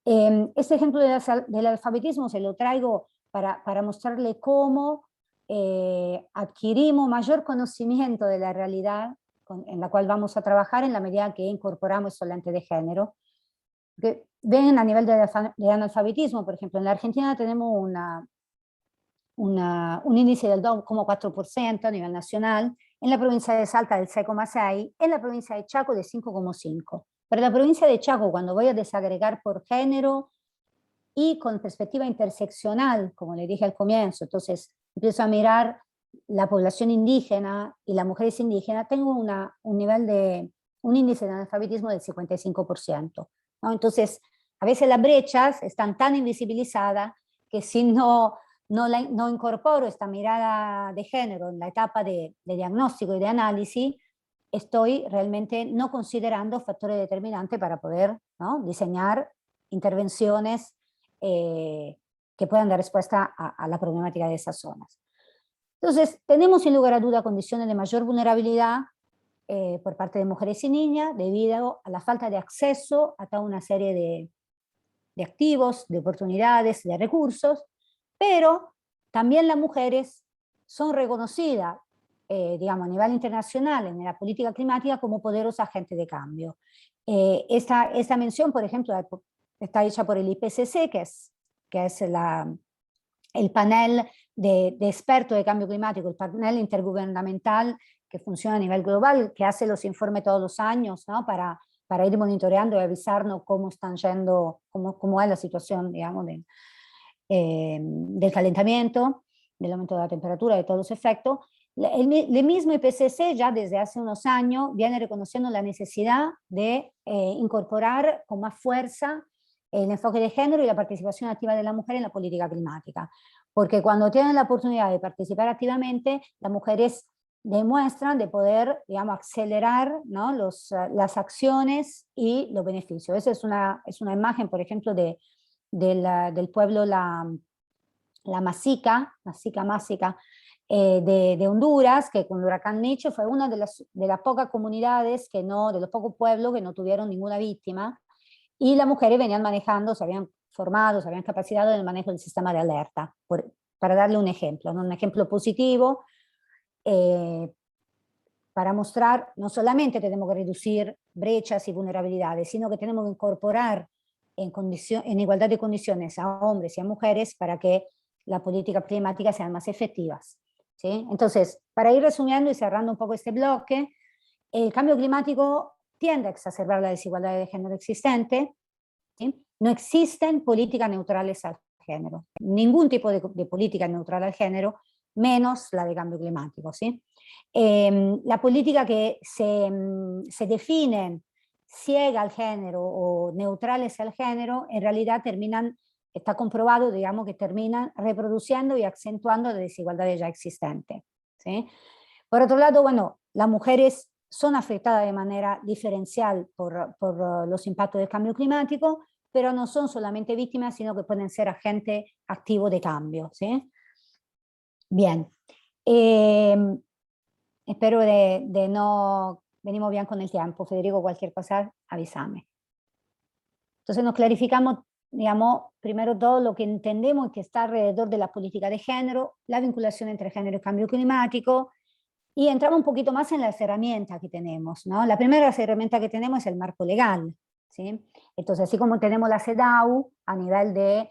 Este ejemplo del alfabetismo se lo traigo para mostrarle cómo adquirimos mayor conocimiento de la realidad en la cual vamos a trabajar en la medida que incorporamos estos lentes de género. Que ven a nivel de analfabetismo, por ejemplo, en la Argentina tenemos un índice del 2,4% a nivel nacional, en la provincia de Salta del 6,6%, en la provincia de Chaco de 5,5%. Pero en la provincia de Chaco, cuando voy a desagregar por género y con perspectiva interseccional, como le dije al comienzo, entonces empiezo a mirar la población indígena y las mujeres indígenas, tengo un índice de analfabetismo del 55%. ¿no? Entonces, a veces las brechas están tan invisibilizadas que si no incorporo esta mirada de género en la etapa de diagnóstico y de análisis, estoy realmente no considerando factores determinantes para poder, ¿no?, diseñar intervenciones que puedan dar respuesta a la problemática de esas zonas. Entonces, tenemos sin lugar a duda condiciones de mayor vulnerabilidad por parte de mujeres y niñas debido a la falta de acceso a toda una serie de activos, de oportunidades, de recursos, pero también las mujeres son reconocidas, digamos, a nivel internacional en la política climática como poderosos agentes de cambio. Esta mención, por ejemplo, está hecha por el IPCC, que es el panel de expertos de cambio climático, el panel intergubernamental que funciona a nivel global, que hace los informes todos los años, ¿no?, para ir monitoreando y avisarnos cómo están yendo, cómo es la situación, digamos, del calentamiento, del aumento de la temperatura, de todos los efectos. El mismo IPCC ya desde hace unos años viene reconociendo la necesidad de incorporar con más fuerza el enfoque de género y la participación activa de la mujer en la política climática. Porque cuando tienen la oportunidad de participar activamente, las mujeres demuestran de poder, digamos, acelerar, ¿no?, las acciones y los beneficios. Esa es una imagen, por ejemplo, del pueblo la Masica de Honduras, que con el huracán Mitch fue una de las pocas comunidades, de los pocos pueblos que no tuvieron ninguna víctima, y las mujeres venían manejando, se habían formado, se habían capacitado en el manejo del sistema de alerta, para darle un ejemplo, ¿no?, un ejemplo positivo, para mostrar no solamente tenemos que reducir brechas y vulnerabilidades, sino que tenemos que incorporar en igualdad de condiciones a hombres y a mujeres para que las políticas climáticas sean más efectivas, ¿sí? Entonces, para ir resumiendo y cerrando un poco este bloque, el cambio climático tiende a exacerbar la desigualdad de género existente, ¿sí? No existen políticas neutrales al género, ningún tipo de política neutral al género, menos la de cambio climático, ¿sí? La política que se definen ciega al género o neutrales al género, en realidad está comprobado, digamos, que terminan reproduciendo y acentuando la desigualdad ya existente, ¿sí? Por otro lado, bueno, las mujeres son afectadas de manera diferencial por los impactos del cambio climático, pero no son solamente víctimas, sino que pueden ser agentes activos de cambio, ¿sí? Bien. Espero de no... Venimos bien con el tiempo. Federico, cualquier cosa, avísame. Entonces nos clarificamos, digamos, primero todo lo que entendemos que está alrededor de la política de género, la vinculación entre género y cambio climático, y entramos un poquito más en las herramientas que tenemos, ¿no? La primera herramienta que tenemos es el marco legal, ¿sí? Entonces, así como tenemos la CEDAW a nivel de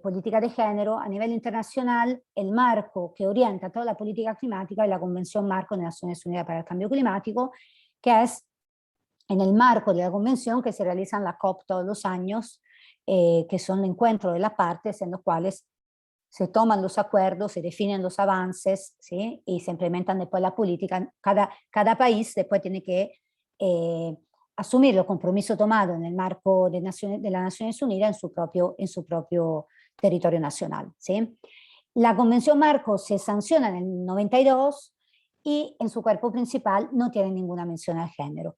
política de género, a nivel internacional, el marco que orienta toda la política climática es la Convención Marco de Naciones Unidas para el Cambio Climático, que es en el marco de la convención que se realizan la COP todos los años, que son el encuentro de las partes en los cuales se toman los acuerdos, se definen los avances, ¿sí?, y se implementan después la política. Cada país después tiene que asumir los compromisos tomados en el marco de las Naciones Unidas en su propio territorio nacional, ¿sí? La Convención Marco se sanciona en el 92 y en su cuerpo principal no tiene ninguna mención al género.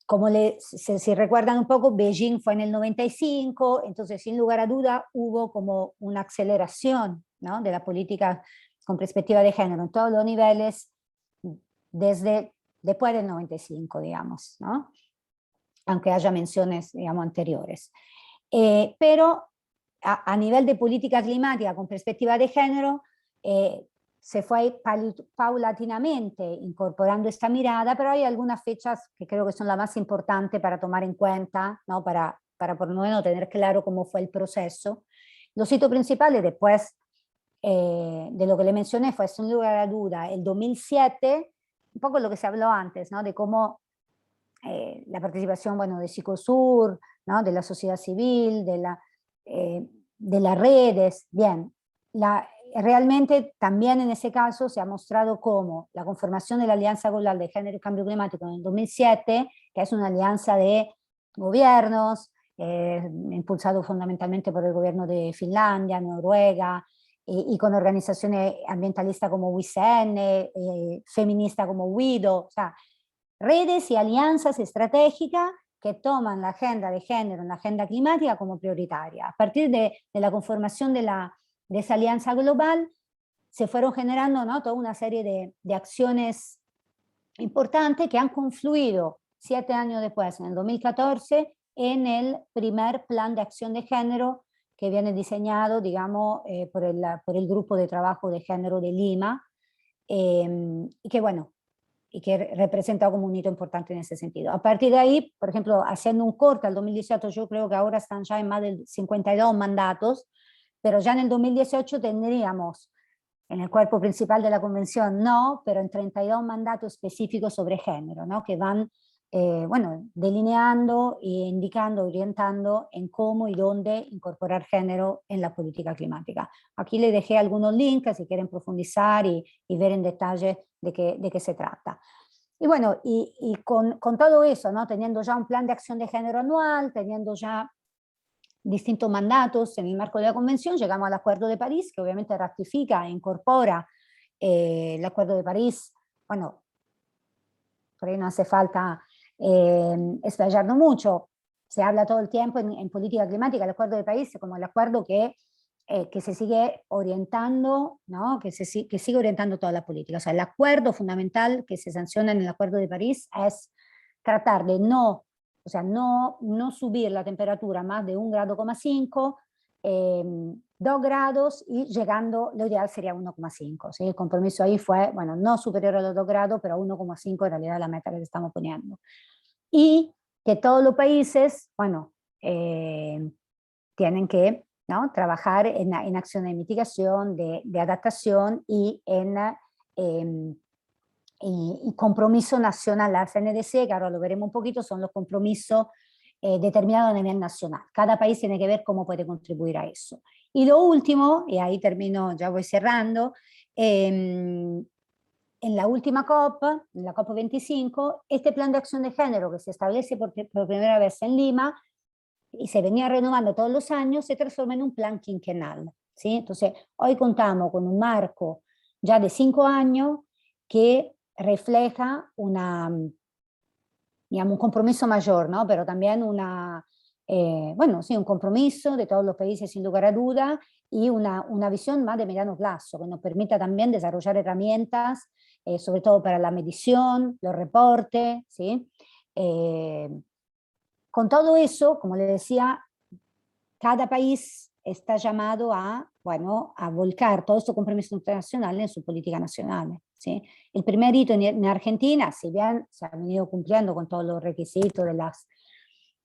Como si recuerdan un poco, Beijing fue en el 95, entonces sin lugar a duda hubo como una aceleración, ¿no?, de la política con perspectiva de género en todos los niveles desde después del 95, digamos, ¿no?, aunque haya menciones, digamos, anteriores. Pero a nivel de política climática con perspectiva de género, se fue paulatinamente incorporando esta mirada, pero hay algunas fechas que creo que son las más importantes para tomar en cuenta, ¿no?, para por lo menos tener claro cómo fue el proceso. Los hitos principales después de lo que le mencioné fue, sin lugar a duda, el 2007, un poco lo que se habló antes, ¿no?, de cómo la participación, bueno, de Psicosur, ¿no?, de la sociedad civil, de las redes, bien, realmente también en ese caso se ha mostrado cómo la conformación de la Alianza Global de Género y Cambio Climático en el 2007, que es una alianza de gobiernos, impulsado fundamentalmente por el gobierno de Finlandia, Noruega, y con organizaciones ambientalistas como WICN, feministas como WIDO, o sea, redes y alianzas estratégicas que toman la agenda de género, la agenda climática como prioritaria. A partir de la conformación de esa alianza global, se fueron generando, ¿no?, toda una serie de acciones importantes que han confluido 7 años después, en el 2014, en el primer plan de acción de género que viene diseñado, digamos, por el Grupo de Trabajo de Género de Lima, y que, bueno, y que representa como un hito importante en ese sentido. A partir de ahí, por ejemplo, haciendo un corte al 2018, yo creo que ahora están ya en más de 52 mandatos, pero ya en el 2018 tendríamos en el cuerpo principal de la convención, no, pero en 32 mandatos específicos sobre género, ¿no?, que van, bueno, delineando e indicando, orientando en cómo y dónde incorporar género en la política climática. Aquí les dejé algunos links si quieren profundizar y ver en detalle de qué se trata. Y bueno, y con todo eso, ¿no?, teniendo ya un plan de acción de género anual, teniendo ya distintos mandatos en el marco de la convención, llegamos al Acuerdo de París, que obviamente ratifica e incorpora el Acuerdo de París. Bueno, por ahí no hace falta explayarnos mucho, se habla todo el tiempo en política climática, el Acuerdo de París como el acuerdo que se sigue orientando, ¿no?, que sigue orientando toda la política. O sea, el acuerdo fundamental que se sanciona en el Acuerdo de París es tratar de no subir la temperatura más de 1,5 grados, 2 grados, y llegando, lo ideal sería 1,5. ¿Sí? El compromiso ahí fue, bueno, no superior a los 2 grados, pero 1,5 en realidad es la meta que le estamos poniendo. Y que todos los países, bueno, tienen que, ¿no?, trabajar en acciones de mitigación, de adaptación y y compromiso nacional. La CNDC, que ahora lo veremos un poquito, son los compromisos determinados a nivel nacional. Cada país tiene que ver cómo puede contribuir a eso. Y lo último, y ahí termino, ya voy cerrando, en la última COP, en la COP25, este plan de acción de género que se establece por primera vez en Lima y se venía renovando todos los años, se transforma en un plan quinquenal, ¿sí? Entonces, hoy contamos con un marco ya de 5 años que refleja digamos, un compromiso mayor, ¿no?, pero también bueno, sí, un compromiso de todos los países sin lugar a duda, y una visión más de mediano plazo, que nos permita también desarrollar herramientas, sobre todo para la medición, los reportes, ¿sí? Con todo eso, como les decía, cada país está llamado bueno, a volcar todos estos compromisos internacionales en su política nacional, ¿sí? El primer hito en Argentina, si bien se ha venido cumpliendo con todos los requisitos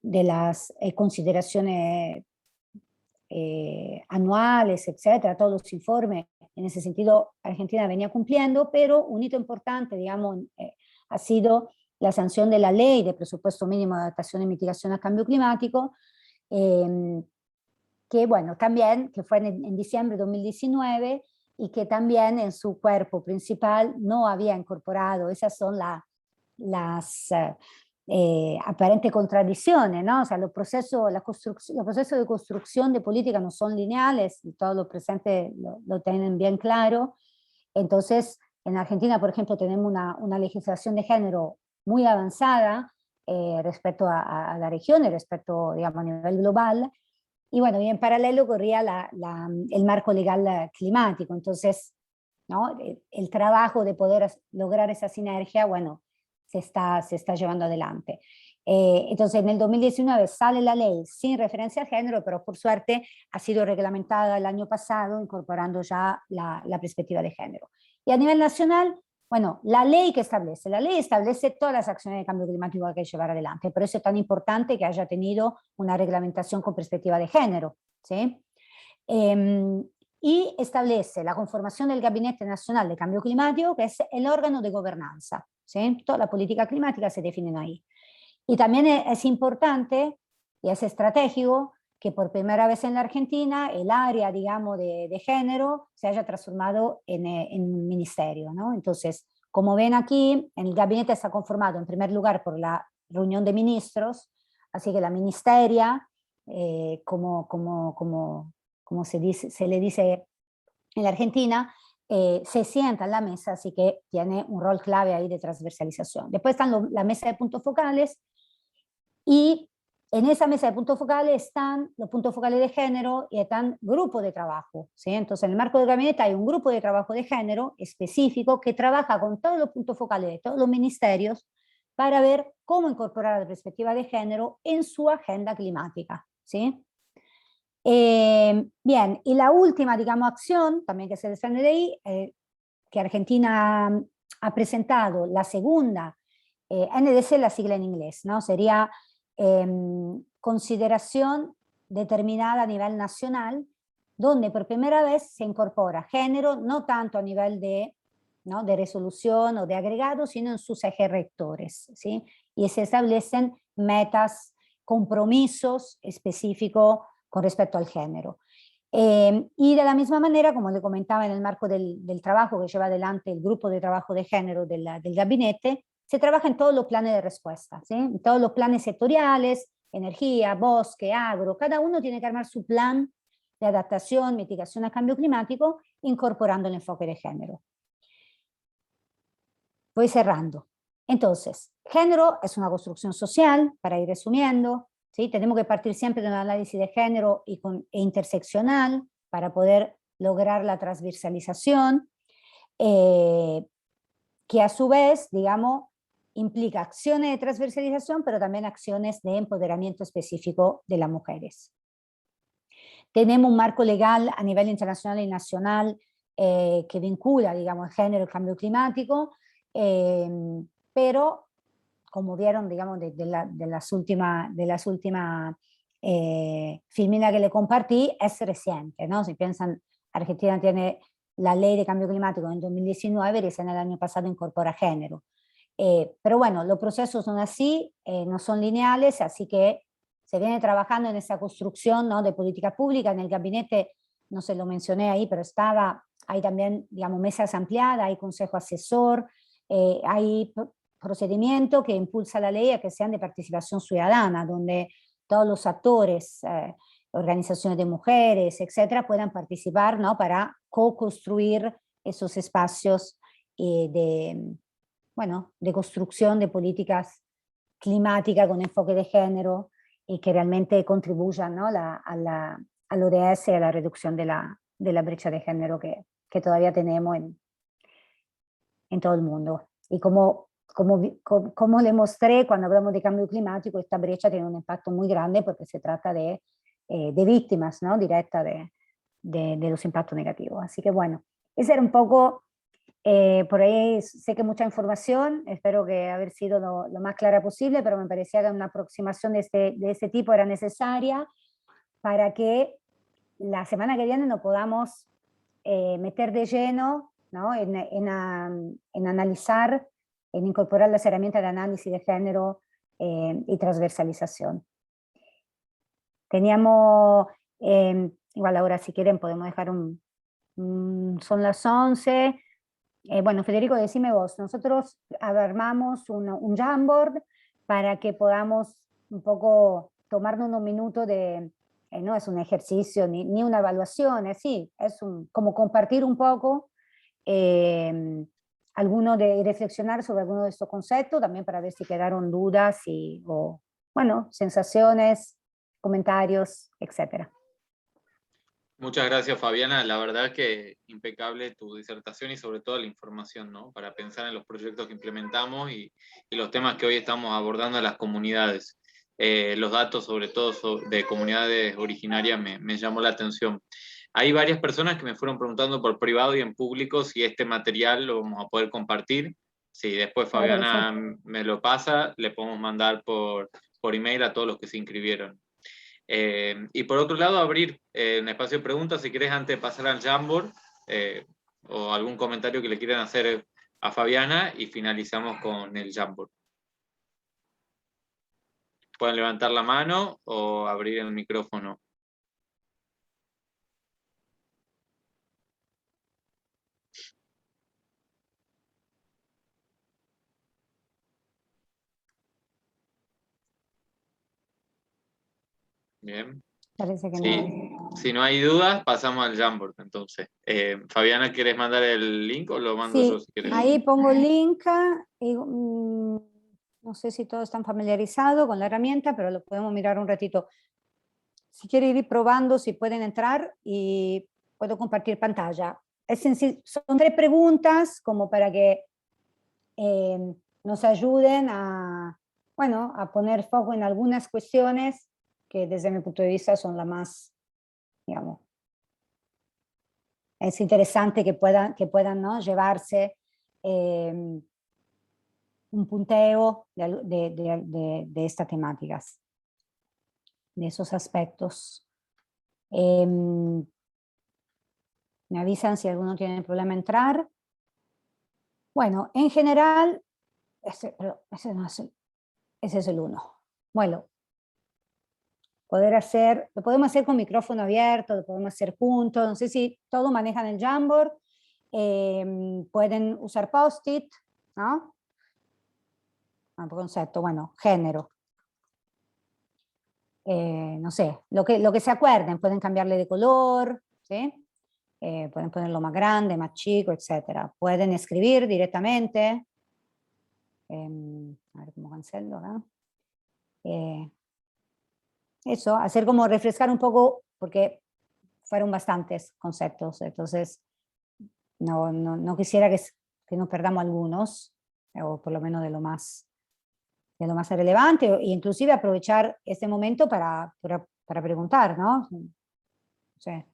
de las consideraciones anuales, etcétera, todos los informes, en ese sentido Argentina venía cumpliendo, pero un hito importante, digamos, ha sido la sanción de la Ley de Presupuesto Mínimo de Adaptación y Mitigación al Cambio Climático, que bueno, también, que fue en diciembre de 2019, y que también en su cuerpo principal no había incorporado, esas son las aparentes contradicciones, ¿no? O sea, los procesos de construcción de política no son lineales, y todos los presentes lo tienen bien claro. Entonces, en Argentina, por ejemplo, tenemos una legislación de género muy avanzada respecto a la región y respecto, digamos, a nivel global. Y bueno, y en paralelo corría el marco legal climático. Entonces, ¿no?, el trabajo de poder lograr esa sinergia, bueno, se está llevando adelante. Entonces, en el 2019 sale la ley sin referencia al género, pero por suerte ha sido reglamentada el año pasado, incorporando ya la perspectiva de género. Y a nivel nacional, bueno, la ley establece todas las acciones de cambio climático que hay que llevar adelante. Por eso es tan importante que haya tenido una reglamentación con perspectiva de género, ¿sí? Y establece la conformación del Gabinete Nacional de Cambio Climático, que es el órgano de gobernanza, ¿sí? Toda la política climática se define ahí. Y también es importante y es estratégico que por primera vez en la Argentina el área, digamos, de género se haya transformado en un ministerio, ¿no? Entonces, como ven aquí, el gabinete está conformado en primer lugar por la reunión de ministros, así que la ministeria como se le dice en la Argentina, se sienta en la mesa, así que tiene un rol clave ahí de transversalización. Después están la mesa de puntos focales, y en esa mesa de puntos focales están los puntos focales de género y están grupos de trabajo, ¿sí? Entonces, en el marco del gabinete hay un grupo de trabajo de género específico que trabaja con todos los puntos focales de todos los ministerios para ver cómo incorporar la perspectiva de género en su agenda climática, ¿sí? Bien, y la última, digamos, acción, también que se desprende de ahí, que Argentina ha presentado la segunda, NDC, la sigla en inglés, ¿no? Sería consideración determinada a nivel nacional, donde por primera vez se incorpora género, no tanto a nivel ¿no?, de resolución o de agregado, sino en sus ejes rectores, ¿sí? Y se establecen metas, compromisos específicos con respecto al género. Y de la misma manera, como le comentaba en el marco del trabajo que lleva adelante el grupo de trabajo de género del gabinete, se trabaja en todos los planes de respuesta, ¿sí? En todos los planes sectoriales, energía, bosque, agro, cada uno tiene que armar su plan de adaptación, mitigación al cambio climático, incorporando el enfoque de género. Voy cerrando. Entonces, género es una construcción social, para ir resumiendo, ¿sí? Tenemos que partir siempre de un análisis de género e interseccional para poder lograr la transversalización, que a su vez, digamos, implica acciones de transversalización, pero también acciones de empoderamiento específico de las mujeres. Tenemos un marco legal a nivel internacional y nacional que vincula, digamos, el género y el cambio climático, pero como vieron, digamos, de las últimas filminas que le compartí, es reciente, ¿no? Si piensan, Argentina tiene la ley de cambio climático en 2019 y recién el año pasado incorpora género. Pero bueno, los procesos son así, no son lineales, así que se viene trabajando en esa construcción, ¿no?, de política pública. En el gabinete, no se lo mencioné ahí, pero hay también, digamos, mesas ampliadas, hay consejo asesor, hay procedimiento que impulsa la ley a que sean de participación ciudadana, donde todos los actores, organizaciones de mujeres, etcétera, puedan participar, ¿no?, para co-construir esos espacios de construcción de políticas climáticas con enfoque de género y que realmente contribuyan, ¿no?, al ODS y a la reducción de la brecha de género que todavía tenemos en todo el mundo. Y como le mostré cuando hablamos de cambio climático, esta brecha tiene un impacto muy grande porque se trata de víctimas, ¿no?, directas de los impactos negativos. Así que bueno, ese era un poco, por ahí sé que mucha información, espero que haber sido lo más clara posible, pero me parecía que una aproximación de ese tipo era necesaria para que la semana que viene nos podamos meter de lleno, ¿no?, en analizar, en incorporar las herramientas de análisis de género y transversalización. Teníamos, igual ahora si quieren podemos dejar son las 11. Bueno, Federico, decime vos, nosotros armamos un Jamboard para que podamos un poco tomarnos unos minutos no es un ejercicio ni una evaluación, como compartir un poco reflexionar sobre alguno de estos conceptos, también para ver si quedaron dudas o sensaciones, comentarios, etcétera. Muchas gracias, Fabiana. La verdad que impecable tu disertación y sobre todo la información, ¿no?, para pensar en los proyectos que implementamos y los temas que hoy estamos abordando en las comunidades. Los datos, sobre todo de comunidades originarias, me llamó la atención. Hay varias personas que me fueron preguntando por privado y en público si este material lo vamos a poder compartir. Si después Fabiana me lo pasa, le podemos mandar por email a todos los que se inscribieron. Y por otro lado, abrir un espacio de preguntas, si querés, antes de pasar al Jamboard, o algún comentario que le quieran hacer a Fabiana, y finalizamos con el Jamboard. Pueden levantar la mano o abrir el micrófono. Bien. Parece que no Sí. hay. Si no hay dudas, pasamos al Jamboard, entonces. Fabiana, ¿quieres mandar el link o lo mando yo Sí, si quieres? ahí pongo el link. Y, no sé si todos están familiarizados con la herramienta, pero lo podemos mirar un ratito. Si quieren ir probando, si pueden entrar y puedo compartir pantalla. Es sencillo, son 3 preguntas como para que nos ayuden a, bueno, a poner foco en algunas cuestiones que desde mi punto de vista son las más, digamos, es interesante que puedan, ¿no? llevarse un punteo de estas temáticas, de esos aspectos. Me avisan si alguno tiene problema en entrar. Bueno, en general, ese es el 1. Bueno, lo podemos hacer con micrófono abierto, lo podemos hacer juntos, no sé si todos manejan el Jamboard, pueden usar post-it, ¿no? Concepto, bueno, género. No sé, lo que se acuerden, pueden cambiarle de color, ¿sí? Pueden ponerlo más grande, más chico, etc. Pueden escribir directamente. A ver cómo cancelo acá. Eso, hacer como refrescar un poco, porque fueron bastantes conceptos, entonces no quisiera que nos perdamos algunos, o por lo menos de lo más relevante, e inclusive aprovechar este momento para preguntar, ¿no? Sí.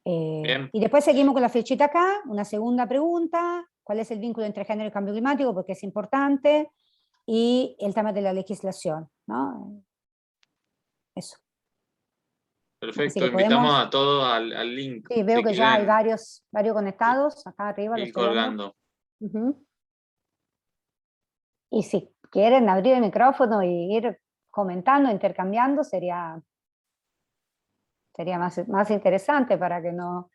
Bien. Y después seguimos con la flechita acá, una segunda pregunta, ¿cuál es el vínculo entre género y cambio climático? Porque es importante, y el tema de la legislación, ¿no? Eso. Así Perfecto, que invitamos podemos, a todos al link. sí, veo Si que ya hay quieren varios conectados, acá arriba lo ir estoy viendo. colgando. Ujú. Y si quieren abrir el micrófono y ir comentando, intercambiando, sería más interesante para que nos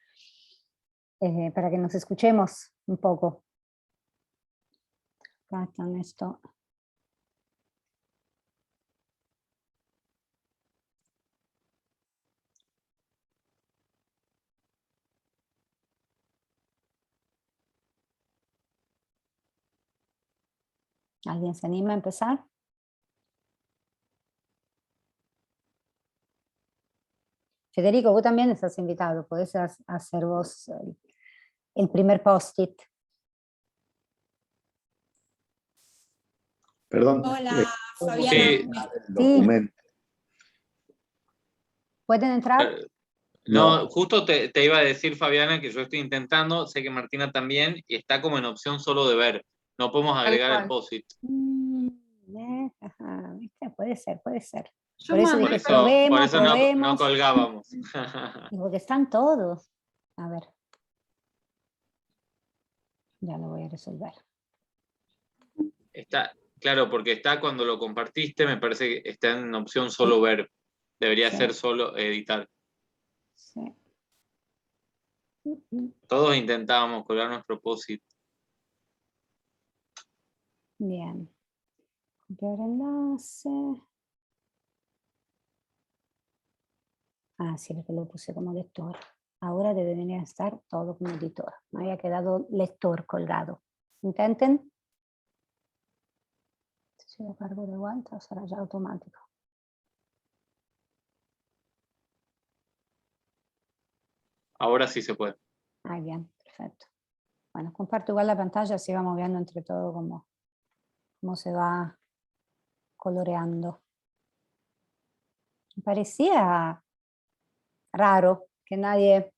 escuchemos un poco. Acá están esto. ¿Alguien se anima a empezar? Federico, vos también estás invitado, podés hacer vos el primer post-it. Perdón. Hola, Fabiana. Sí. El documento. ¿Pueden entrar? No, justo te iba a decir, Fabiana, que yo estoy intentando, sé que Martina también, y está como en opción solo de ver. No podemos agregar el POSIT. Ajá, ¿viste? Puede ser. Yo Por eso mando, dije, Por eso no probemos. colgábamos. Y porque están todos. A ver. Ya lo voy a resolver. Está, claro, porque está cuando lo compartiste, me parece que está en opción solo ver. Debería Sí. ser solo editar. Sí. Todos intentábamos colgar nuestro POSIT. Bien. Copiar enlace. Ah, sí, porque lo puse como lector. Ahora debería estar todo como editor. Me había quedado lector colgado. Intenten. Si lo cargo de vuelta, será ya automático. Ahora sí se puede. Ah, bien, perfecto. Bueno, comparto igual la pantalla, así vamos viendo entre todo cómo se va coloreando. Me parecía raro que nadie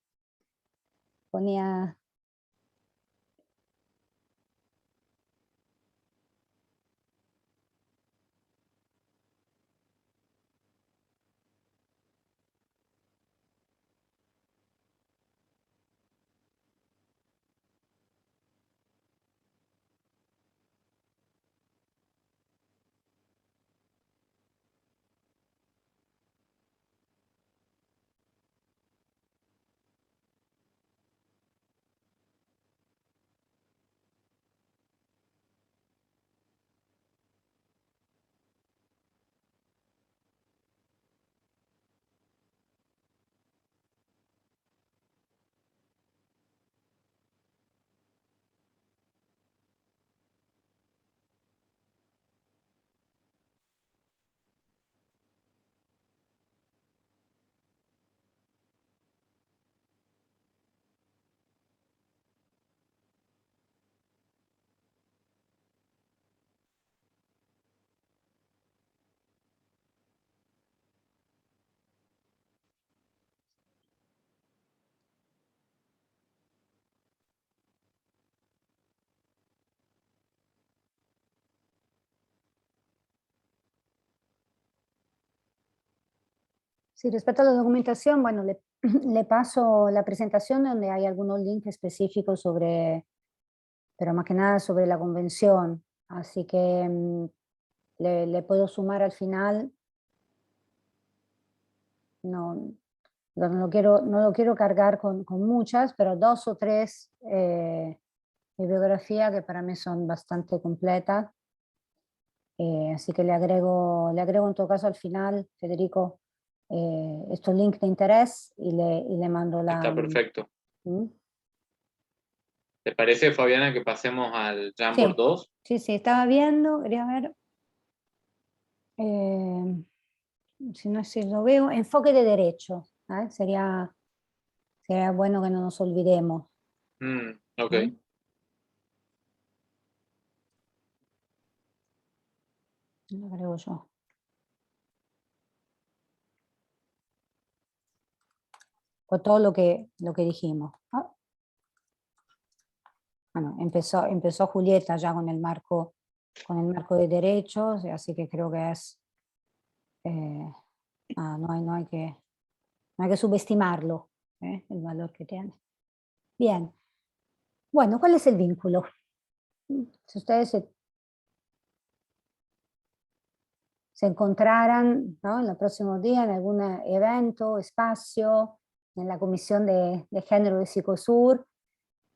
ponía... Sí, respecto a la documentación, bueno, le paso la presentación donde hay algunos links específicos sobre, pero más que nada sobre la convención. Así que le puedo sumar al final. No, no lo quiero cargar con muchas, pero 2 o 3 bibliografías que para mí son bastante completas. Así que le agrego en todo caso al final, Federico, estos links de interés y le mando la... Está perfecto. ¿Mm? ¿Te parece, Fabiana, que pasemos al Jamboard Sí. 2? Sí, estaba viendo, quería ver. Si no si lo veo, enfoque de derecho. Sería bueno que no nos olvidemos. Ok. ¿Mm? Lo agrego yo. Con todo lo que dijimos. Bueno, empezó Julieta ya con el marco de derechos, así que creo que es no hay que subestimarlo, el valor que tiene. Bien. Bueno, ¿cuál es el vínculo? Si ustedes se encontraran, ¿no?, en los próximos días en algún evento, espacio, en la Comisión de Género de Psicosur,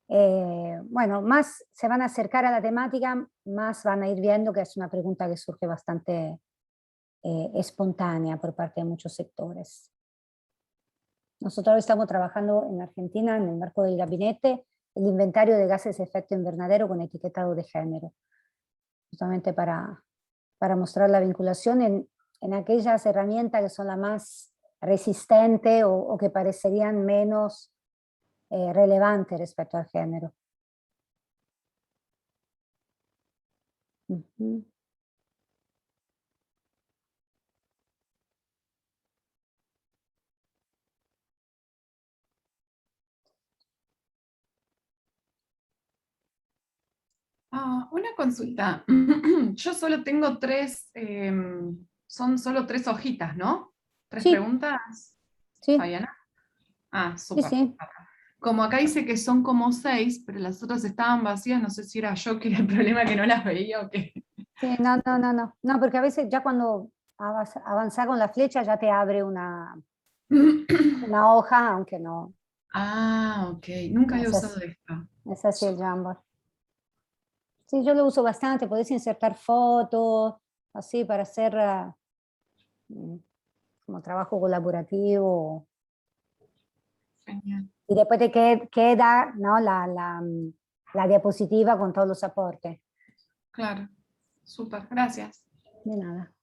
bueno, más se van a acercar a la temática, más van a ir viendo que es una pregunta que surge bastante espontánea por parte de muchos sectores. Nosotros estamos trabajando en Argentina, en el marco del gabinete, el inventario de gases de efecto invernadero con etiquetado de género, justamente para mostrar la vinculación en aquellas herramientas que son las más resistentes o que parecerían menos relevantes respecto al género. Uh-huh. Una consulta. Yo solo tengo 3, son solo 3 hojitas, ¿no? 3 Sí. preguntas, Sí. Fabiana. Sí, Súper. sí. Como acá dice que son como 6, pero las otras estaban vacías, no sé si era yo que era el problema que no las veía o qué. Sí, no, porque a veces ya cuando avanzás con la flecha ya te abre una hoja, aunque no. Ok. Nunca había Es usado así, esto. es así el Jamboard. Sí, yo lo uso bastante, podés insertar fotos, así para hacer como trabajo colaborativo. Genial. Y después te queda, ¿no?, la diapositiva con todos los aportes. Claro. Súper, gracias. De nada.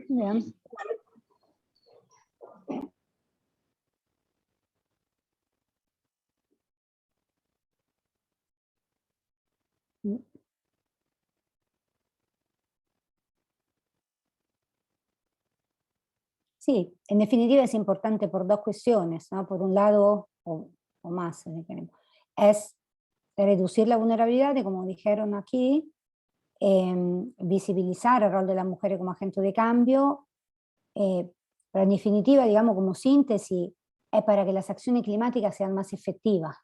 Bien. Sí, en definitiva es importante por dos cuestiones, ¿no? Por un lado, o más, si queremos, es reducir la vulnerabilidad, como dijeron aquí, visibilizar el rol de las mujeres como agente de cambio, pero en definitiva, digamos, como síntesis, es para que las acciones climáticas sean más efectivas,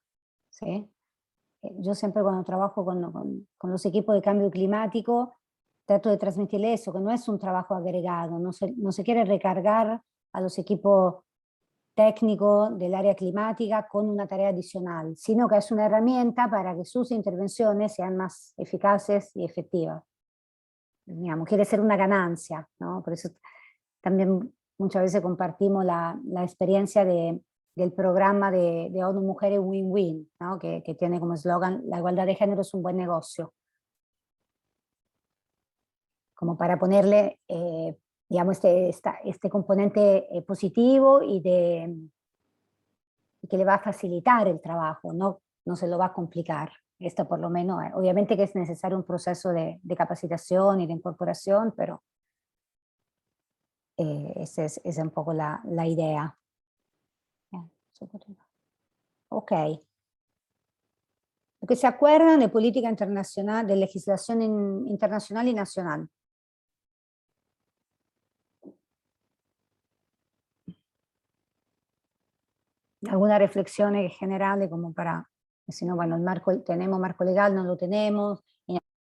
¿sí? Yo siempre cuando trabajo con los equipos de cambio climático, trato de transmitirle eso, que no es un trabajo agregado, no se quiere recargar a los equipos técnicos del área climática con una tarea adicional, sino que es una herramienta para que sus intervenciones sean más eficaces y efectivas. Digamos, quiere ser una ganancia, ¿no? Por eso también muchas veces compartimos la experiencia del programa de ONU Mujeres Win-Win, ¿no? que tiene como eslogan: la igualdad de género es un buen negocio. Como para ponerle, digamos, este componente positivo y que le va a facilitar el trabajo, no se lo va a complicar. Esto por lo menos, obviamente que es necesario un proceso de capacitación y de incorporación, pero esa es un poco la idea. Ok. Lo que se acuerdan de política internacional, de legislación internacional y nacional. Alguna reflexión general como para, si no, bueno, tenemos marco legal, no lo tenemos,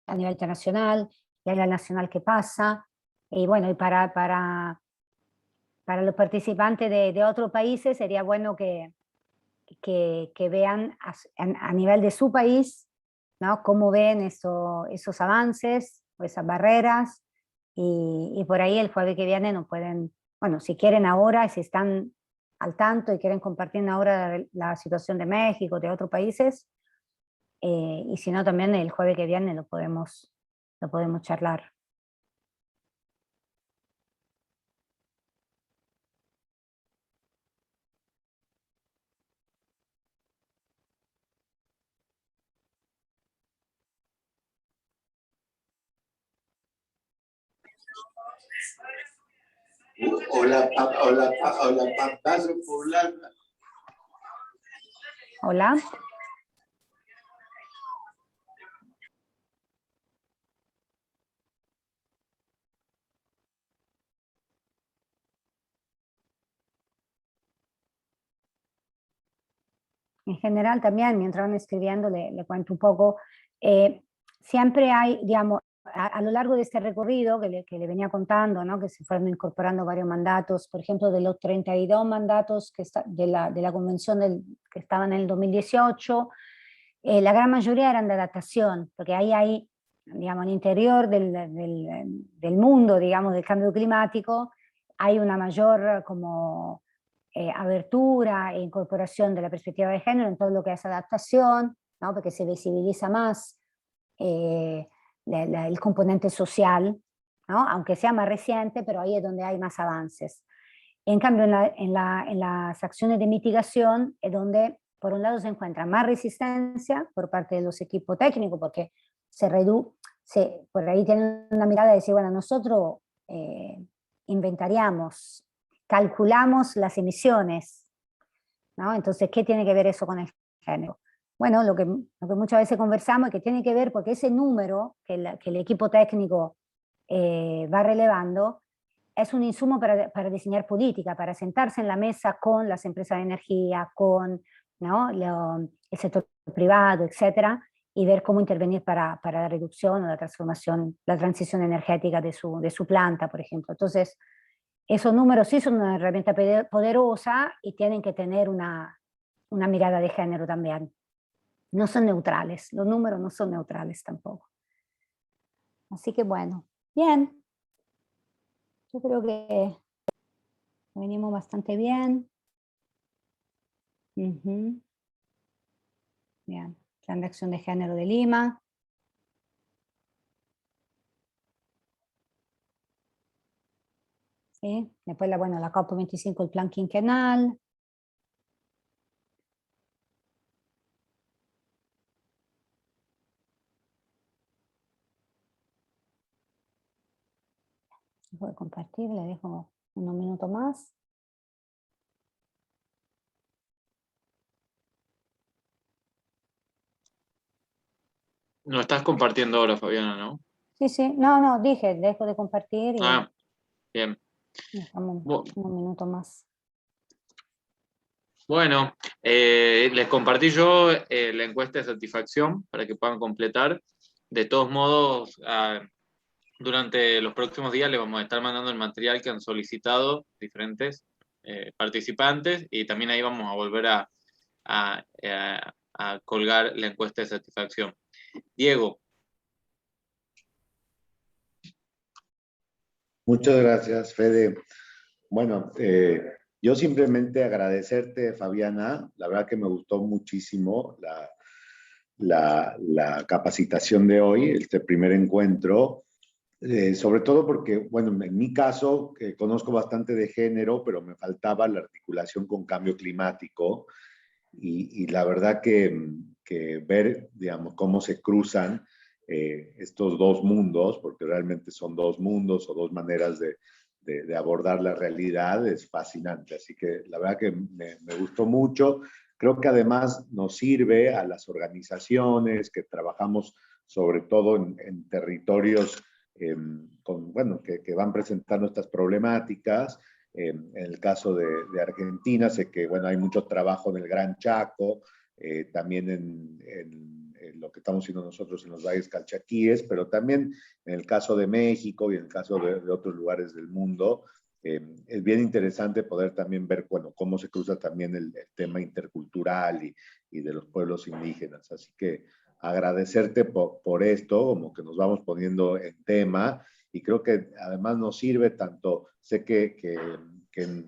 a nivel internacional, y a nivel nacional qué pasa, y bueno, y para los participantes de otros países sería bueno que vean a nivel de su país, ¿no? Cómo ven esos avances o esas barreras, y por ahí el jueves que viene nos pueden, bueno, si quieren ahora, si están al tanto y quieren compartir ahora la situación de México, de otros países, y si no también el jueves que viene lo podemos charlar. Hola, paso por la... Hola. En general también, mientras van escribiendo, le cuento un poco, siempre hay, digamos, a lo largo de este recorrido que le venía contando, ¿no? Que se fueron incorporando varios mandatos, por ejemplo, de los 32 mandatos de la convención que estaban en el 2018, la gran mayoría eran de adaptación, porque ahí hay, digamos, en el interior del mundo, digamos, del cambio climático, hay una mayor como abertura e incorporación de la perspectiva de género en todo lo que es adaptación, ¿no? Porque se visibiliza más el componente social, ¿no? Aunque sea más reciente, pero ahí es donde hay más avances. En cambio, en las acciones de mitigación es donde, por un lado, se encuentra más resistencia por parte de los equipos técnicos, porque por ahí tienen una mirada de decir, bueno, nosotros inventaríamos, calculamos las emisiones, ¿no? Entonces, ¿qué tiene que ver eso con el género? Bueno, lo que muchas veces conversamos es que tiene que ver porque ese número que el equipo técnico va relevando es un insumo para diseñar política, para sentarse en la mesa con las empresas de energía, con, ¿no? el sector privado, etcétera, y ver cómo intervenir para la reducción o la transformación, la transición energética de su planta, por ejemplo. Entonces, esos números sí son una herramienta poderosa y tienen que tener una mirada de género también. No son neutrales, los números no son neutrales tampoco. Así que bueno, bien. Yo creo que venimos bastante bien. Bien, Plan de Acción de Género de Lima. ¿Sí? Después la COP25, el plan quinquenal. Voy a compartir, le dejo unos minutos más. No estás compartiendo ahora, Fabiana, ¿no? Sí, sí, no, dije, dejo de compartir y Ah, bien. dejamos Bu- unos minutos más. Bueno, les compartí yo la encuesta de satisfacción para que puedan completar. De todos modos, durante los próximos días les vamos a estar mandando el material que han solicitado diferentes participantes y también ahí vamos a volver a colgar la encuesta de satisfacción. Diego. Muchas gracias, Fede. Bueno, yo simplemente agradecerte, Fabiana. La verdad que me gustó muchísimo la capacitación de hoy, este primer encuentro. Sobre todo porque, bueno, en mi caso, conozco bastante de género, pero me faltaba la articulación con cambio climático. Y la verdad que ver, digamos, cómo se cruzan estos dos mundos, porque realmente son dos mundos o dos maneras de abordar la realidad, es fascinante. Así que la verdad que me gustó mucho. Creo que además nos sirve a las organizaciones que trabajamos sobre todo en territorios bueno, que van presentando estas problemáticas. En el caso de Argentina, sé que bueno, hay mucho trabajo en el Gran Chaco, también en lo que estamos haciendo nosotros en los valles calchaquíes, pero también en el caso de México y en el caso de otros lugares del mundo. Es bien interesante poder también ver bueno, cómo se cruza también el tema intercultural y de los pueblos indígenas. Así que agradecerte por esto, como que nos vamos poniendo en tema. Y creo que además nos sirve tanto, sé que en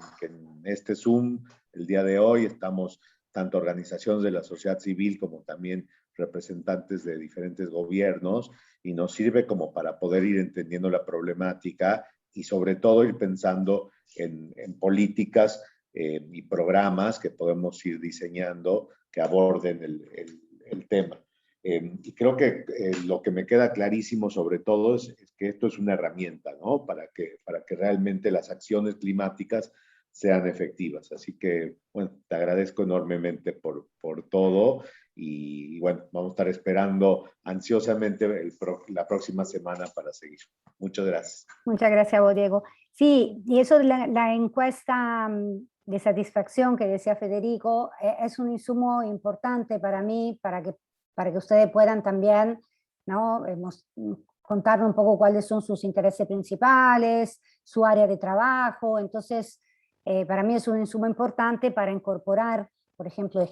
este Zoom, el día de hoy, estamos tanto organizaciones de la sociedad civil como también representantes de diferentes gobiernos, y nos sirve como para poder ir entendiendo la problemática y sobre todo ir pensando en políticas y programas que podemos ir diseñando que aborden el tema. Y creo que lo que me queda clarísimo sobre todo es que esto es una herramienta, ¿no? Para que realmente las acciones climáticas sean efectivas. Así que, bueno, te agradezco enormemente por todo y bueno, vamos a estar esperando ansiosamente la próxima semana para seguir. Muchas gracias. Muchas gracias a vos, Diego. Sí, y eso de la encuesta de satisfacción que decía Federico, es un insumo importante para mí, para que ustedes puedan también, ¿no? Contarnos un poco cuáles son sus intereses principales, su área de trabajo. Entonces, para mí es un insumo importante para incorporar, por ejemplo,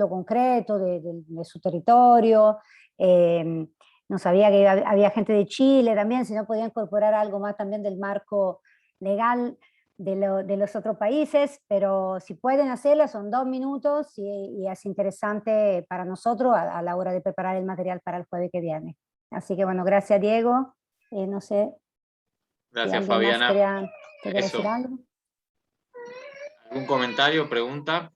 concreto de su territorio. No sabía que había gente de Chile también, si no podía incorporar algo más también del marco legal de los otros países, pero si pueden hacerlo, son 2 minutos y es interesante para nosotros a la hora de preparar el material para el jueves que viene. Así que bueno, gracias Diego. No sé. Gracias, si Fabiana. quería decir algo. ¿Algún comentario, pregunta?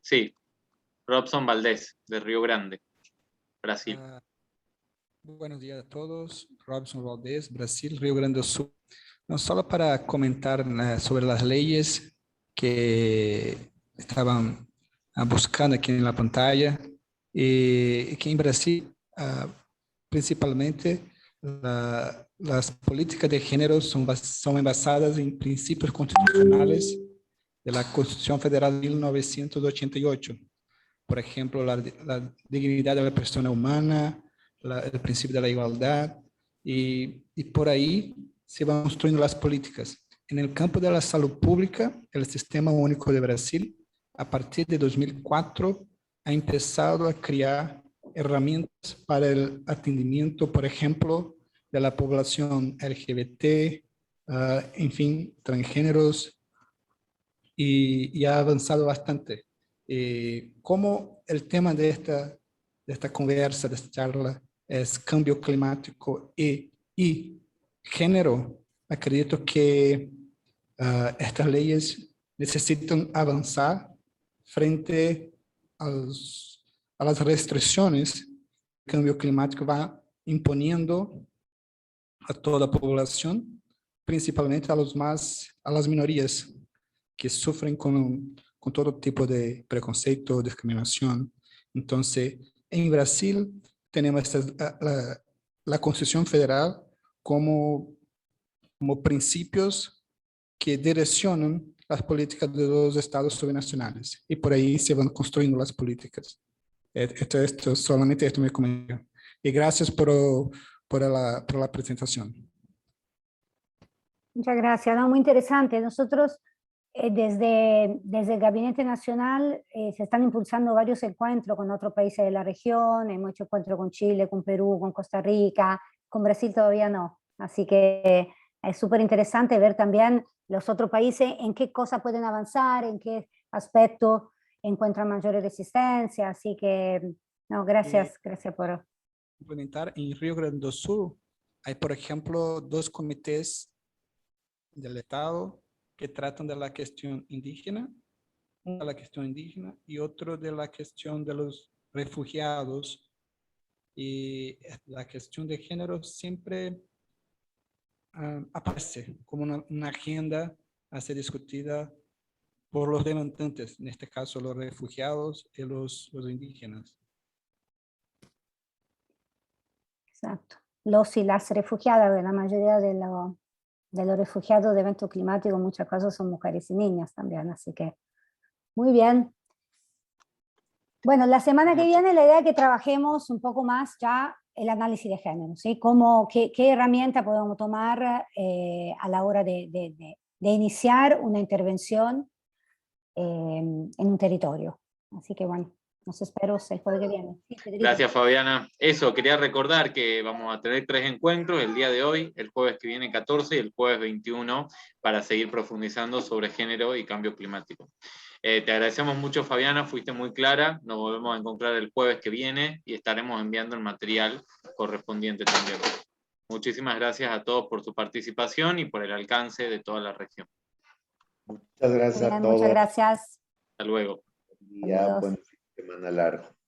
Sí, Robson Valdés, de Río Grande, Brasil. Buenos días a todos. Robson Valdés, Brasil, Río Grande do Sul. No, solo para comentar sobre las leyes que estaban buscando aquí en la pantalla, y que en Brasil, principalmente, las políticas de género son basadas en principios constitucionales de la Constitución Federal de 1988. Por ejemplo, la dignidad de la persona humana, el principio de la igualdad, y por ahí se van construyendo las políticas. En el campo de la salud pública, el Sistema Único de Brasil, a partir de 2004, ha empezado a crear herramientas para el atendimiento, por ejemplo, de la población LGBT, en fin, transgéneros, y ha avanzado bastante. Como el tema de esta conversa, de esta charla, es cambio climático y género, acredito que estas leyes necesitan avanzar frente a las restricciones que el cambio climático va imponiendo a toda la población, principalmente a las minorías que sufren con todo tipo de preconceito, discriminación. Entonces, en Brasil tenemos la Constitución Federal como principios que direccionan las políticas de los estados subnacionales, y por ahí se van construyendo las políticas. Solamente esto me comento. Y gracias por la presentación. Muchas gracias, no, muy interesante. Nosotros desde el Gabinete Nacional se están impulsando varios encuentros con otros países de la región, hemos hecho encuentros con Chile, con Perú, con Costa Rica, con Brasil todavía no. Así que es súper interesante ver también los otros países en qué cosas pueden avanzar, en qué aspectos encuentran mayores resistencia. Así que, no, gracias por... Implementar en Río Grande do Sul, hay, por ejemplo, 2 comités del Estado que tratan de la cuestión indígena, uno de la cuestión indígena y otro de la cuestión de los refugiados. Y la cuestión de género siempre aparece como una agenda a ser discutida por los demandantes, en este caso los refugiados y los indígenas. Exacto. Los y las refugiadas, la mayoría de los refugiados de evento climático, en muchos casos son mujeres y niñas también, así que muy bien. Bueno, la semana que viene la idea es que trabajemos un poco más ya el análisis de género, ¿sí? ¿Qué herramienta podemos tomar a la hora de iniciar una intervención en un territorio? Así que bueno, nos espero el jueves que viene. Sí, Federico. Gracias, Fabiana. Eso, quería recordar que vamos a tener 3 encuentros, el día de hoy, el jueves que viene 14 y el jueves 21, para seguir profundizando sobre género y cambio climático. Te agradecemos mucho, Fabiana, fuiste muy clara, nos volvemos a encontrar el jueves que viene y estaremos enviando el material correspondiente también. Muchísimas gracias a todos por su participación y por el alcance de toda la región. Muchas gracias Bien, a todos. muchas gracias. Hasta luego. Buen día, Saludos. buen fin de semana largo.